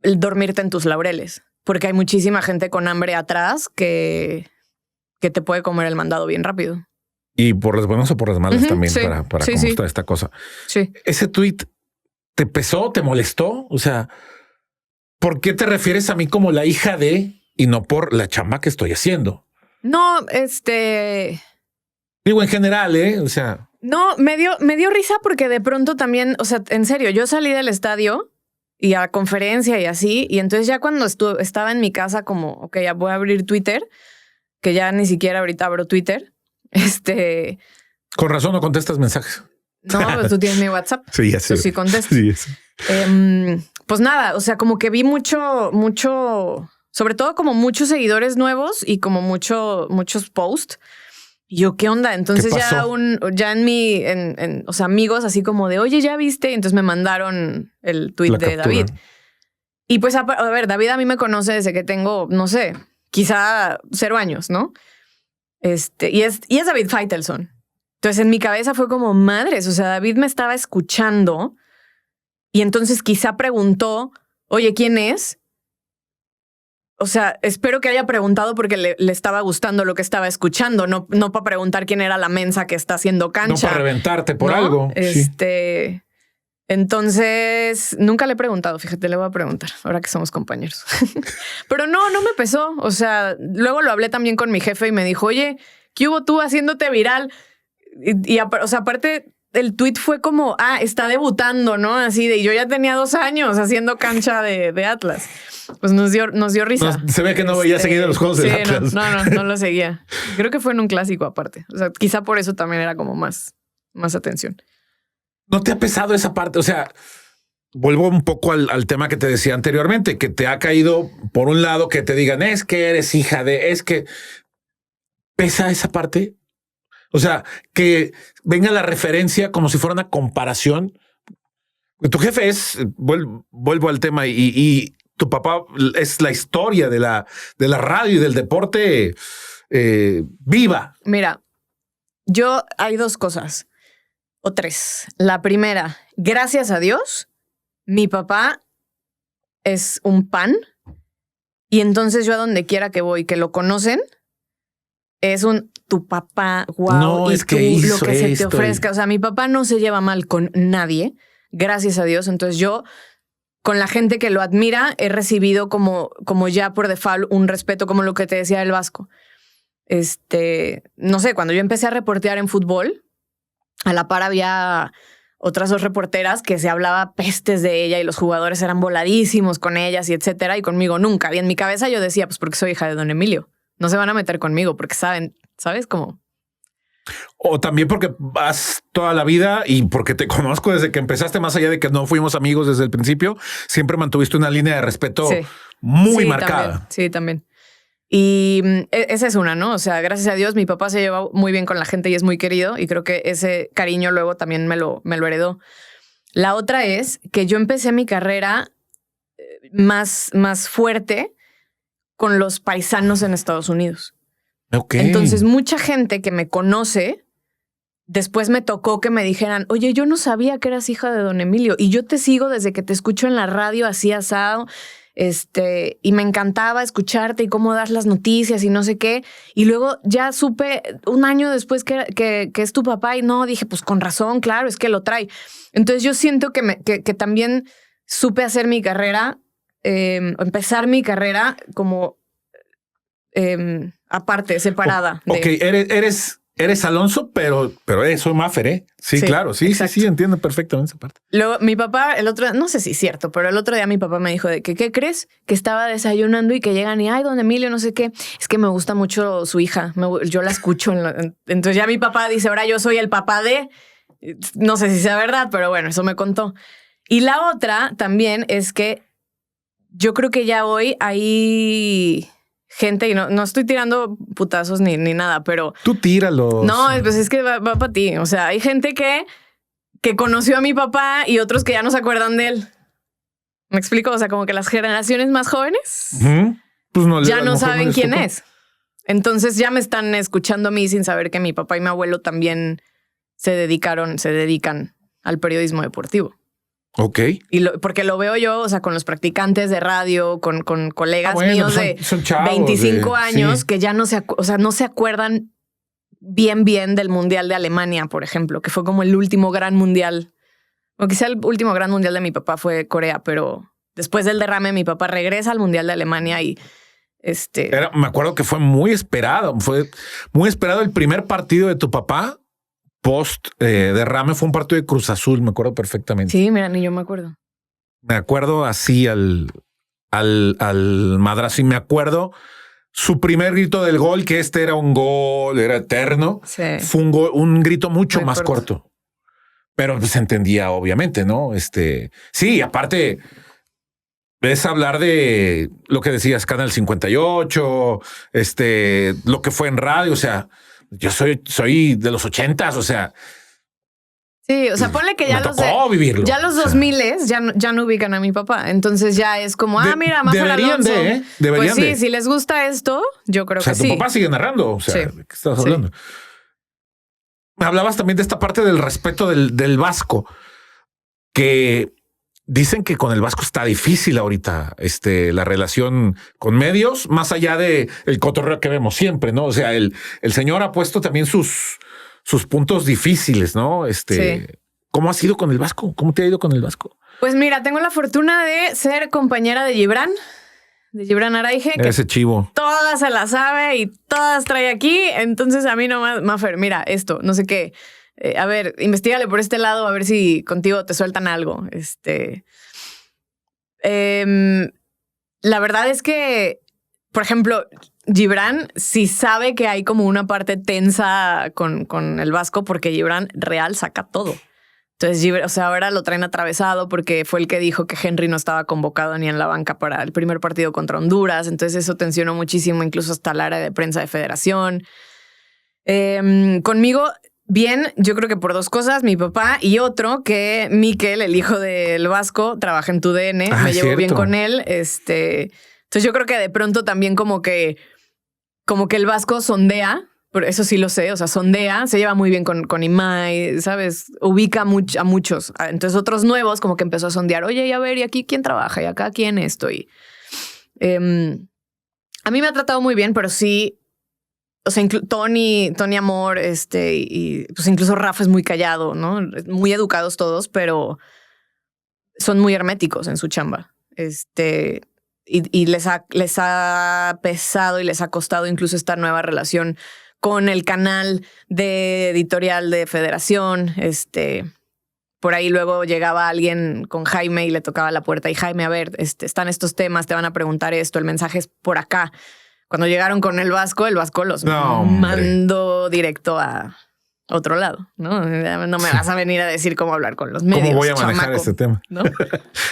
dormirte en tus laureles. Porque hay muchísima gente con hambre atrás que te puede comer el mandado bien rápido. Y por las buenas o por las malas también, sí, para cómo está esta cosa. Sí. ¿Ese tuit te pesó, te molestó? O sea, ¿por qué te refieres a mí como la hija de y no por la chamba que estoy haciendo? No, Digo, en general, O sea... No, me dio risa porque de pronto también, o sea, en serio, yo salí del estadio y a conferencia y así. Y entonces ya cuando estaba en mi casa como, ok, ya voy a abrir Twitter, que ya ni siquiera ahorita abro Twitter. Con razón no contestas mensajes. No, pues tú tienes mi WhatsApp. Sí, ya sé. Tú sí contestas. Sí, pues nada, o sea, como que vi mucho, sobre todo como muchos seguidores nuevos y como muchos posts. Y yo, ¿qué onda? Entonces ya en mi, o sea, amigos así como de, oye, ¿ya viste? Y entonces me mandaron el tweet de David. Y pues, a ver, David a mí me conoce desde que tengo, no sé, quizá 0 años, ¿no? Y es David Feitelson. Entonces en mi cabeza fue como, madres, o sea, David me estaba escuchando y entonces quizá preguntó, oye, ¿quién es? O sea, espero que haya preguntado porque le estaba gustando lo que estaba escuchando, no para preguntar quién era la mensa que está haciendo cancha. No para reventarte por algo. Sí. Entonces, nunca le he preguntado, fíjate, le voy a preguntar, ahora que somos compañeros. Pero no me pesó. O sea, luego lo hablé también con mi jefe y me dijo, oye, ¿qué hubo tú haciéndote viral? O sea, aparte, el tweet fue como, está debutando, ¿no? Así de, yo ya tenía 2 años haciendo cancha de Atlas. Pues nos dio risa. Se ve que no veía seguido los juegos del Atlas. No lo seguía. Creo que fue en un clásico aparte. O sea, quizá por eso también era como más atención. ¿No te ha pesado esa parte? O sea, vuelvo un poco al tema que te decía anteriormente, que te ha caído por un lado que te digan, es que eres hija de, es que pesa esa parte. O sea, que venga la referencia como si fuera una comparación. Tu jefe vuelvo al tema y tu papá es la historia de la radio y del deporte viva. Mira, hay 2 cosas o 3. La primera, gracias a Dios, mi papá es un pan y entonces yo a donde quiera que voy, que lo conocen, es tu papá, wow, no, y es que lo que se te ofrezca. O sea, mi papá no se lleva mal con nadie, gracias a Dios. Entonces yo, con la gente que lo admira, he recibido como ya por default un respeto, como lo que te decía del Vasco. No sé, cuando yo empecé a reportear en fútbol, a la par había otras 2 reporteras que se hablaba pestes de ella y los jugadores eran voladísimos con ellas y etcétera, y conmigo nunca. Y en mi cabeza yo decía, pues porque soy hija de don Emilio. No se van a meter conmigo porque saben, ¿sabes? Como... O también porque vas toda la vida y porque te conozco desde que empezaste, más allá de que no fuimos amigos desde el principio, siempre mantuviste una línea de respeto muy marcada. También. Sí, también. Y esa es una, ¿no? O sea, gracias a Dios mi papá se lleva muy bien con la gente y es muy querido y creo que ese cariño luego también me lo heredó. La otra es que yo empecé mi carrera más fuerte con los paisanos en Estados Unidos. Ok. Entonces, mucha gente que me conoce, después me tocó que me dijeran, oye, yo no sabía que eras hija de don Emilio y yo te sigo desde que te escucho en la radio así asado, y me encantaba escucharte y cómo das las noticias y no sé qué. Y luego ya supe un año después que es tu papá y no, dije, pues con razón, claro, es que lo trae. Entonces yo siento que también supe hacer mi carrera, empezar mi carrera como aparte, separada. Ok, eres Alonso, pero soy Maffer, ¿eh? Sí, claro. Sí, exacto. Sí, entiendo perfectamente esa parte. Luego, mi papá, el otro, no sé si es cierto, pero el otro día mi papá me dijo de que, ¿qué crees? Que estaba desayunando y que llegan y, ay, don Emilio, no sé qué. Es que me gusta mucho su hija. Yo la escucho. Entonces ya mi papá dice, ahora yo soy el papá de... No sé si sea verdad, pero bueno, eso me contó. Y la otra también es que yo creo que ya hoy hay... gente, y no estoy tirando putazos ni nada, pero... Tú tíralos. No, pues es que va para ti. O sea, hay gente que conoció a mi papá y otros que ya no se acuerdan de él. ¿Me explico? O sea, como que las generaciones más jóvenes pues ya no saben quién es. Entonces ya me están escuchando a mí sin saber que mi papá y mi abuelo también se dedican al periodismo deportivo. Ok. Porque lo veo yo, o sea, con los practicantes de radio, con colegas míos de chavos, 25 años sí. Que ya no se acuerdan bien del Mundial de Alemania, por ejemplo, que fue como el último gran mundial. O quizá el último gran mundial de mi papá fue Corea, pero después del derrame mi papá regresa al Mundial de Alemania y me acuerdo que fue muy esperado. Fue muy esperado el primer partido de tu papá. Post derrame fue un partido de Cruz Azul, me acuerdo perfectamente. Sí, mira, ni yo me acuerdo. Me acuerdo así al madrazo y me acuerdo su primer grito del gol, que era un gol, era eterno. Sí. Fue un grito mucho más corto. Pero se entendía, obviamente, ¿no? Sí, aparte es hablar de lo que decías, Canal 58, lo que fue en radio, o sea, yo soy de los 80s, o sea. Sí, o sea, ponle que ya los 2000 ya no ubican a mi papá. Entonces ya es como, mira, Maffer Alonso. Deberían pues sí, si les gusta esto, yo creo que sí. Tu papá sigue narrando, o sea, ¿de qué estás hablando? Hablabas también de esta parte del respeto del Vasco, que dicen que con el Vasco está difícil ahorita la relación con medios, más allá de el cotorreo que vemos siempre, ¿no? O sea, el señor ha puesto también sus puntos difíciles, ¿no? Sí. ¿Cómo has ido con el Vasco? ¿Cómo te ha ido con el Vasco? Pues mira, tengo la fortuna de ser compañera de Gibran Araige. Ese chivo. Todas se la sabe y todas trae aquí. Entonces a mí nomás, Maffer, mira esto, no sé qué. A ver, investígale por este lado a ver si contigo te sueltan algo. La verdad es que, por ejemplo, Gibran sí sabe que hay como una parte tensa con el Vasco porque Gibran real saca todo. Entonces, Gibran, o sea, ahora lo traen atravesado porque fue el que dijo que Henry no estaba convocado ni en la banca para el primer partido contra Honduras. Entonces eso tensionó muchísimo, incluso hasta el área de prensa de Federación. Conmigo... bien, yo creo que por dos cosas, mi papá y otro, que Miquel, el hijo del Vasco, trabaja en TUDN, me llevo bien con él. Entonces yo creo que de pronto también como que el Vasco sondea, por eso sí lo sé, o sea, sondea, se lleva muy bien con Imai, ¿sabes? Ubica a muchos. Entonces otros nuevos como que empezó a sondear, oye, y a ver, ¿y aquí quién trabaja? ¿Y acá quién estoy? A mí me ha tratado muy bien, pero sí... O sea, Tony Amor, y pues incluso Rafa es muy callado, ¿no? Muy educados todos, pero son muy herméticos en su chamba. Y les ha pesado y les ha costado incluso esta nueva relación con el canal de editorial de Federación. Por ahí luego llegaba alguien con Jaime y le tocaba la puerta. Y Jaime, a ver, están estos temas, te van a preguntar esto, el mensaje es por acá. Cuando llegaron con el Vasco los mandó directo a otro lado, ¿no? No me vas a venir a decir cómo hablar con los medios. ¿Cómo voy a manejar este tema? ¿No?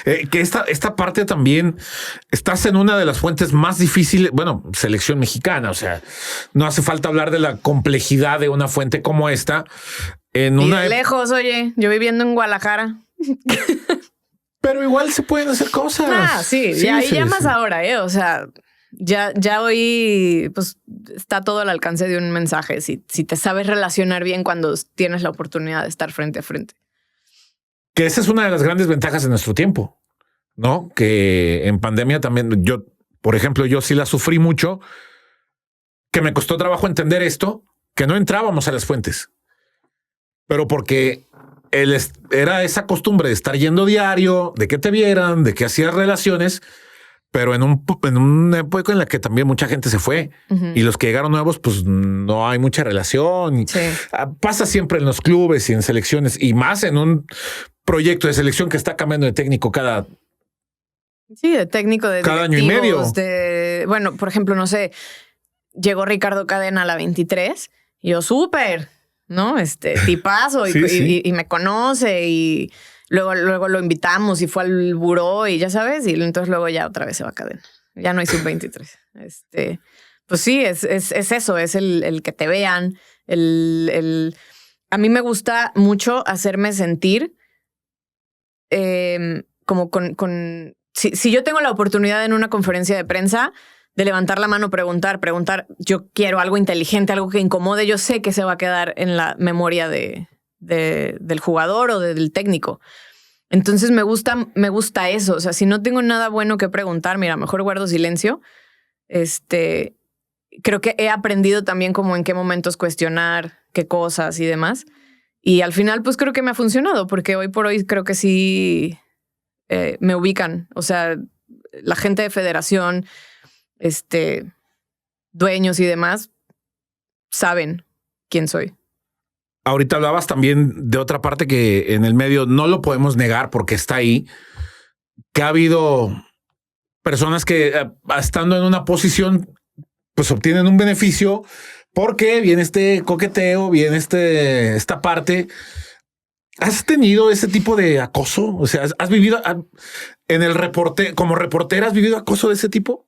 Que esta parte también, estás en una de las fuentes más difíciles, bueno, selección mexicana, o sea, no hace falta hablar de la complejidad de una fuente como esta. Lejos, oye, yo viviendo en Guadalajara. Pero igual se pueden hacer cosas. Sí, y ahí llamas ahora, o sea... Ya hoy pues está todo al alcance de un mensaje. Si te sabes relacionar bien cuando tienes la oportunidad de estar frente a frente. Que esa es una de las grandes ventajas de nuestro tiempo, ¿no? Que en pandemia también yo, por ejemplo, yo sí la sufrí mucho, que me costó trabajo entender esto, que no entrábamos a las fuentes, pero porque era esa costumbre de estar yendo diario, de que te vieran, de que hacías relaciones, pero en una época en la que también mucha gente se fue y los que llegaron nuevos, pues no hay mucha relación. Sí. Pasa siempre en los clubes y en selecciones y más en un proyecto de selección que está cambiando de técnico cada técnico de cada año y medio. Bueno, por ejemplo, no sé, llegó Ricardo Cadena a la 23 y yo súper, ¿no? Tipazo sí. y me conoce y luego lo invitamos y fue al buró y ya sabes, y entonces luego ya otra vez se va a Cadena. Ya no hay sub-23. Pues sí, es eso, es el que te vean, a mí me gusta mucho hacerme sentir como si yo tengo la oportunidad en una conferencia de prensa de levantar la mano, preguntar, yo quiero algo inteligente, algo que incomode, yo sé que se va a quedar en la memoria del jugador o del técnico. Entonces me gusta eso. O sea, si no tengo nada bueno que preguntar, mira, mejor guardo silencio. Creo que he aprendido también como en qué momentos cuestionar qué cosas y demás. Y al final, pues creo que me ha funcionado, porque hoy por hoy creo que sí me ubican. O sea, la gente de federación, dueños y demás, saben quién soy. Ahorita hablabas también de otra parte que en el medio no lo podemos negar porque está ahí, que ha habido personas que estando en una posición, pues obtienen un beneficio porque viene este coqueteo, viene esta parte. ¿Has tenido ese tipo de acoso? O sea, ¿has vivido en el como reportera, has vivido acoso de ese tipo?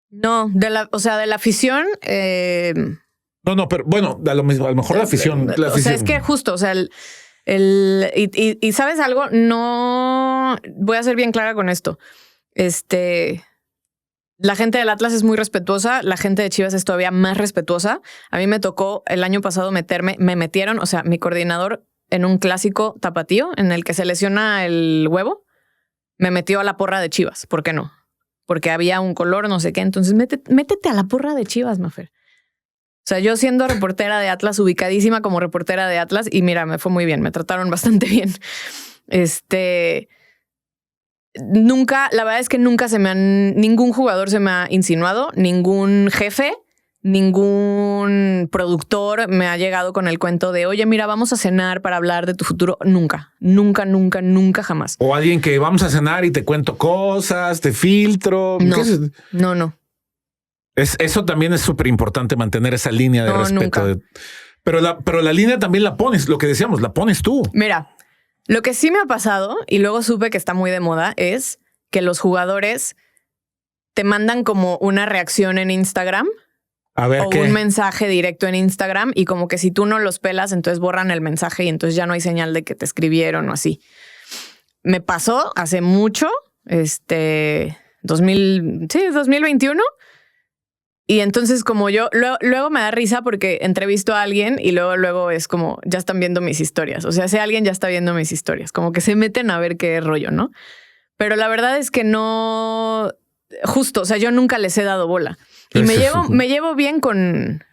No, de la afición. No, pero bueno, a lo mejor la afición. O sea, es que justo, o sea, y ¿sabes algo? No voy a ser bien clara con esto. La gente del Atlas es muy respetuosa, la gente de Chivas es todavía más respetuosa. A mí me tocó el año pasado me metieron, o sea, mi coordinador en un clásico tapatío en el que se lesiona el huevo, me metió a la porra de Chivas. ¿Por qué no? Porque había un color, no sé qué. Entonces métete a la porra de Chivas, Mafer. O sea, yo siendo reportera de Atlas, ubicadísima como reportera de Atlas, y mira, me fue muy bien, me trataron bastante bien. Nunca, la verdad es que nunca ningún jugador se me ha insinuado, ningún jefe, ningún productor me ha llegado con el cuento de, oye, mira, vamos a cenar para hablar de tu futuro. Nunca, jamás. O alguien que vamos a cenar y te cuento cosas, te filtro. No. Eso también es súper importante, mantener esa línea de respeto. Pero la línea también la pones, lo que decíamos, la pones tú. Mira, lo que sí me ha pasado, y luego supe que está muy de moda, es que los jugadores te mandan como una reacción en Instagram. A ver, o un mensaje directo en Instagram, y como que si tú no los pelas, entonces borran el mensaje y entonces ya no hay señal de que te escribieron o así. Me pasó hace mucho, 2021. Y entonces como yo, luego me da risa porque entrevisto a alguien y luego es como, ya están viendo mis historias. O sea, ese alguien ya está viendo mis historias. Como que se meten a ver qué rollo, ¿no? Pero la verdad es que no... Justo, o sea, yo nunca les he dado bola. Y me llevo bien con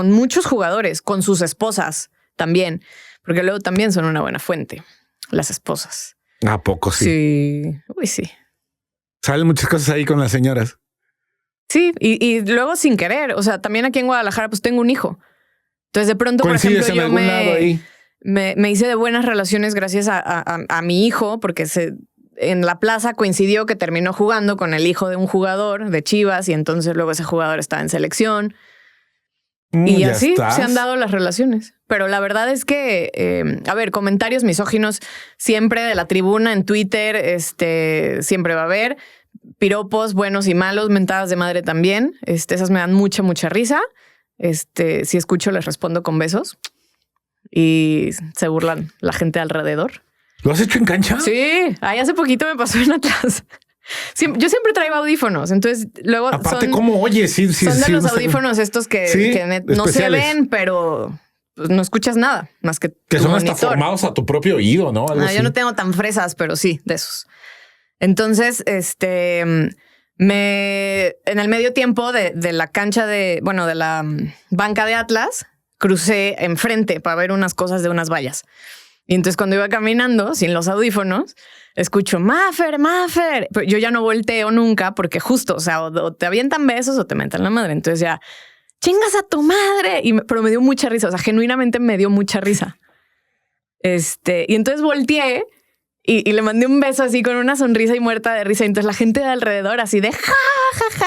muchos jugadores, con sus esposas también. Porque luego también son una buena fuente, las esposas. ¿A poco sí? Sí. Uy, sí. Salen muchas cosas ahí con las señoras. Sí, y luego sin querer. O sea, también aquí en Guadalajara pues tengo un hijo. Entonces de pronto, por ejemplo, yo me hice de buenas relaciones gracias a mi hijo, porque en la plaza coincidió que terminó jugando con el hijo de un jugador de Chivas y entonces luego ese jugador estaba en selección. Y así se han dado las relaciones. Pero la verdad es que, comentarios misóginos siempre de la tribuna en Twitter, siempre va a haber. Piropos buenos y malos, mentadas de madre también. Esas me dan mucha risa. Si escucho, les respondo con besos y se burlan la gente alrededor. ¿Lo has hecho en cancha? Sí, ahí hace poquito me pasó en Atlas. Yo siempre traigo audífonos, entonces luego aparte ¿cómo oyes? Sí, son de los audífonos estos que no se ven, pero pues no escuchas nada más que son hasta formados a tu propio oído, ¿no? Yo no tengo tan fresas, pero sí, de esos. Entonces, en el medio tiempo de la cancha de la banca de Atlas, crucé enfrente para ver unas cosas de unas vallas. Y entonces cuando iba caminando sin los audífonos, escucho Maffer. Pero yo ya no volteo nunca porque justo, o te avientan besos o te mentan la madre. Entonces ya, chingas a tu madre. Pero me dio mucha risa. O sea, genuinamente me dio mucha risa. Y entonces volteé y le mandé un beso así con una sonrisa y muerta de risa. Y entonces la gente de alrededor así de ja.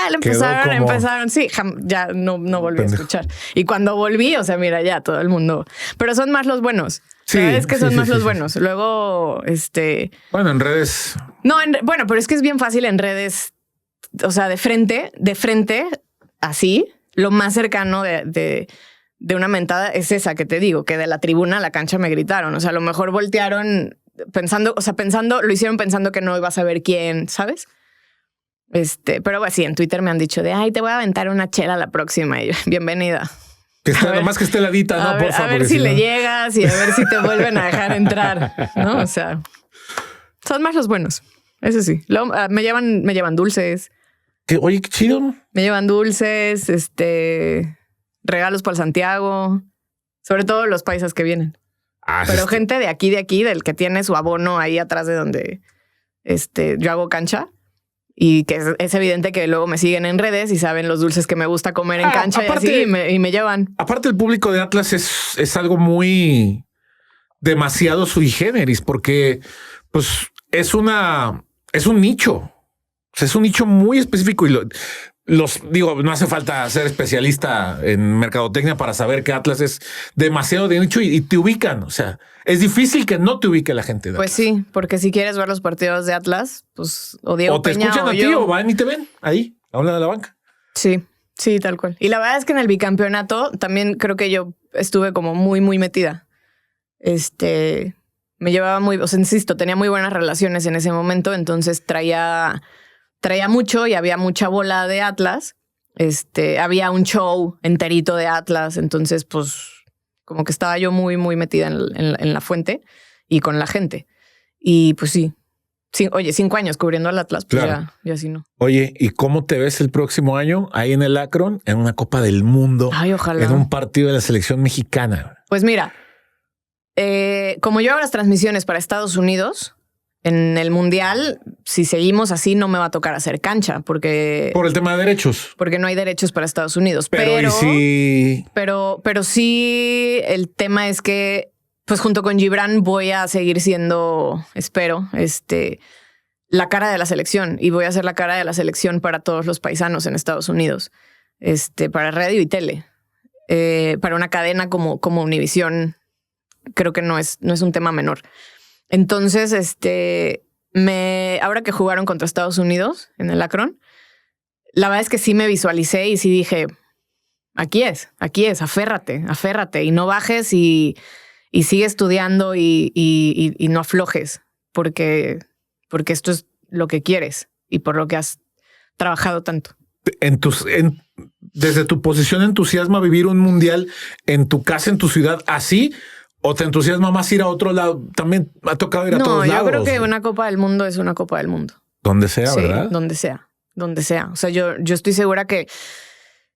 Le empezaron. Sí, ya no volví a escuchar. Y cuando volví, o sea, mira, ya todo el mundo. Pero son más los buenos. Sí, es que son más los buenos. Luego, Bueno, en redes. No, pero es que es bien fácil en redes. O sea, de frente, así, lo más cercano de una mentada es esa que te digo, que de la tribuna a la cancha me gritaron. O sea, a lo mejor voltearon pensando, lo hicieron pensando que no iba a saber quién, ¿sabes? Pero pues, sí, en Twitter me han dicho te voy a aventar una chela la próxima y yo, bienvenida. Que esté, nomás que esté heladita, ¿no? Por favor. A ver si le llegas y a ver si te vuelven a dejar entrar, ¿no? O sea, son más los buenos. Eso sí. Luego, me llevan dulces. Oye, qué chido. Me llevan dulces, regalos para el Santiago. Sobre todo los paisas que vienen. Pero gente de aquí, del que tiene su abono ahí atrás de donde yo hago cancha. Y que es evidente que luego me siguen en redes y saben los dulces que me gusta comer en cancha aparte, y me llevan. Aparte, el público de Atlas es algo muy demasiado sui generis, porque pues es un nicho. O sea, es un nicho muy específico y no hace falta ser especialista en mercadotecnia para saber que Atlas es demasiado de nicho y te ubican. O sea, es difícil que no te ubique la gente de Atlas. Pues sí, porque si quieres ver los partidos de Atlas, pues o Diego Peña, te escuchan a ti o van y te ven ahí, a una de la banca. Sí, tal cual. Y la verdad es que en el bicampeonato también creo que yo estuve como muy, muy metida. Me llevaba insisto, tenía muy buenas relaciones en ese momento, entonces traía mucho y había mucha bola de Atlas. Había un show enterito de Atlas, entonces pues como que estaba yo muy, muy metida en la fuente y con la gente. Y pues sí. Oye, 5 años cubriendo al Atlas, pues claro. ya sí no. Oye, ¿y cómo te ves el próximo año ahí en el Akron, en una Copa del Mundo? Ay, ojalá. En un partido de la selección mexicana. Pues mira, como yo hago las transmisiones para Estados Unidos, en el Mundial, si seguimos así, no me va a tocar hacer cancha porque... Por el tema de derechos. Porque no hay derechos para Estados Unidos. Pero sí... Pero sí, el tema es que, pues junto con Gibran voy a seguir siendo, espero, la cara de la selección. Y voy a ser la cara de la selección para todos los paisanos en Estados Unidos. Para radio y tele. Para una cadena como Univisión, creo que no es un tema menor. Entonces, ahora que jugaron contra Estados Unidos en el Akron, la verdad es que sí me visualicé y sí dije, aquí es, aférrate y no bajes y sigue estudiando y no aflojes porque esto es lo que quieres y por lo que has trabajado tanto. Desde tu posición, ¿entusiasma vivir un mundial en tu casa, en tu ciudad, así? ¿O te entusiasma más ir a otro lado? También ha tocado ir a todos lados. No, yo creo que una Copa del Mundo es una Copa del Mundo. Donde sea, sí, ¿verdad? Donde sea. O sea, yo estoy segura que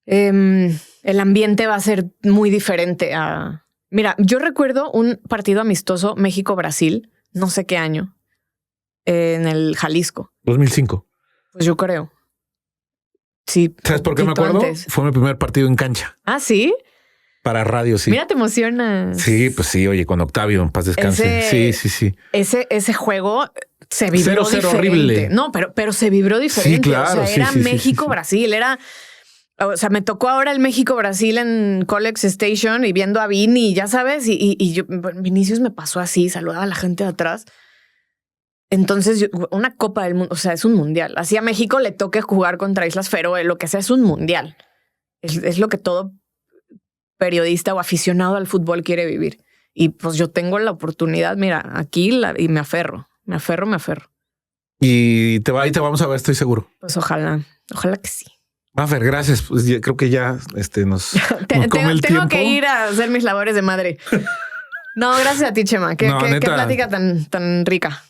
el ambiente va a ser muy diferente a... Mira, yo recuerdo un partido amistoso México-Brasil, no sé qué año, en el Jalisco. 2005. Pues yo creo. Sí. ¿Sabes por qué me acuerdo? Antes. Fue mi primer partido en cancha. ¿Ah, sí? Para radio, sí. Mira, te emocionas. Sí, pues sí. Oye, con Octavio, en paz descanse. Sí. Ese juego se vibró 0-0 diferente. horrible. No, pero se vibró diferente. Sí, claro. O sea, era México-Brasil. Era... O sea, me tocó ahora el México-Brasil en Colex Station y viendo a Vini, ya sabes. Y yo, Vinicius me pasó así, saludaba a la gente de atrás. Entonces, una Copa del Mundo, o sea, es un mundial. Así a México le toque jugar contra Islas Feroe, lo que sea, es un mundial. Es lo que todo periodista o aficionado al fútbol quiere vivir. Y pues yo tengo la oportunidad, mira, aquí y me aferro. Y te vamos a ver, estoy seguro. Pues ojalá que sí. Mafer, gracias. Pues creo que ya nos come el tiempo. Tengo que ir a hacer mis labores de madre. No, gracias a ti, Chema. Qué plática tan rica.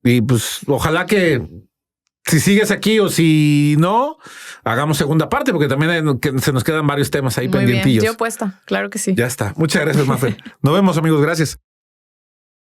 Y pues ojalá que si sigues aquí o si no, hagamos segunda parte, porque también se nos quedan varios temas ahí pendientillos. Yo puesta, claro que sí. Ya está. Muchas gracias, Mafer. Nos vemos, amigos. Gracias.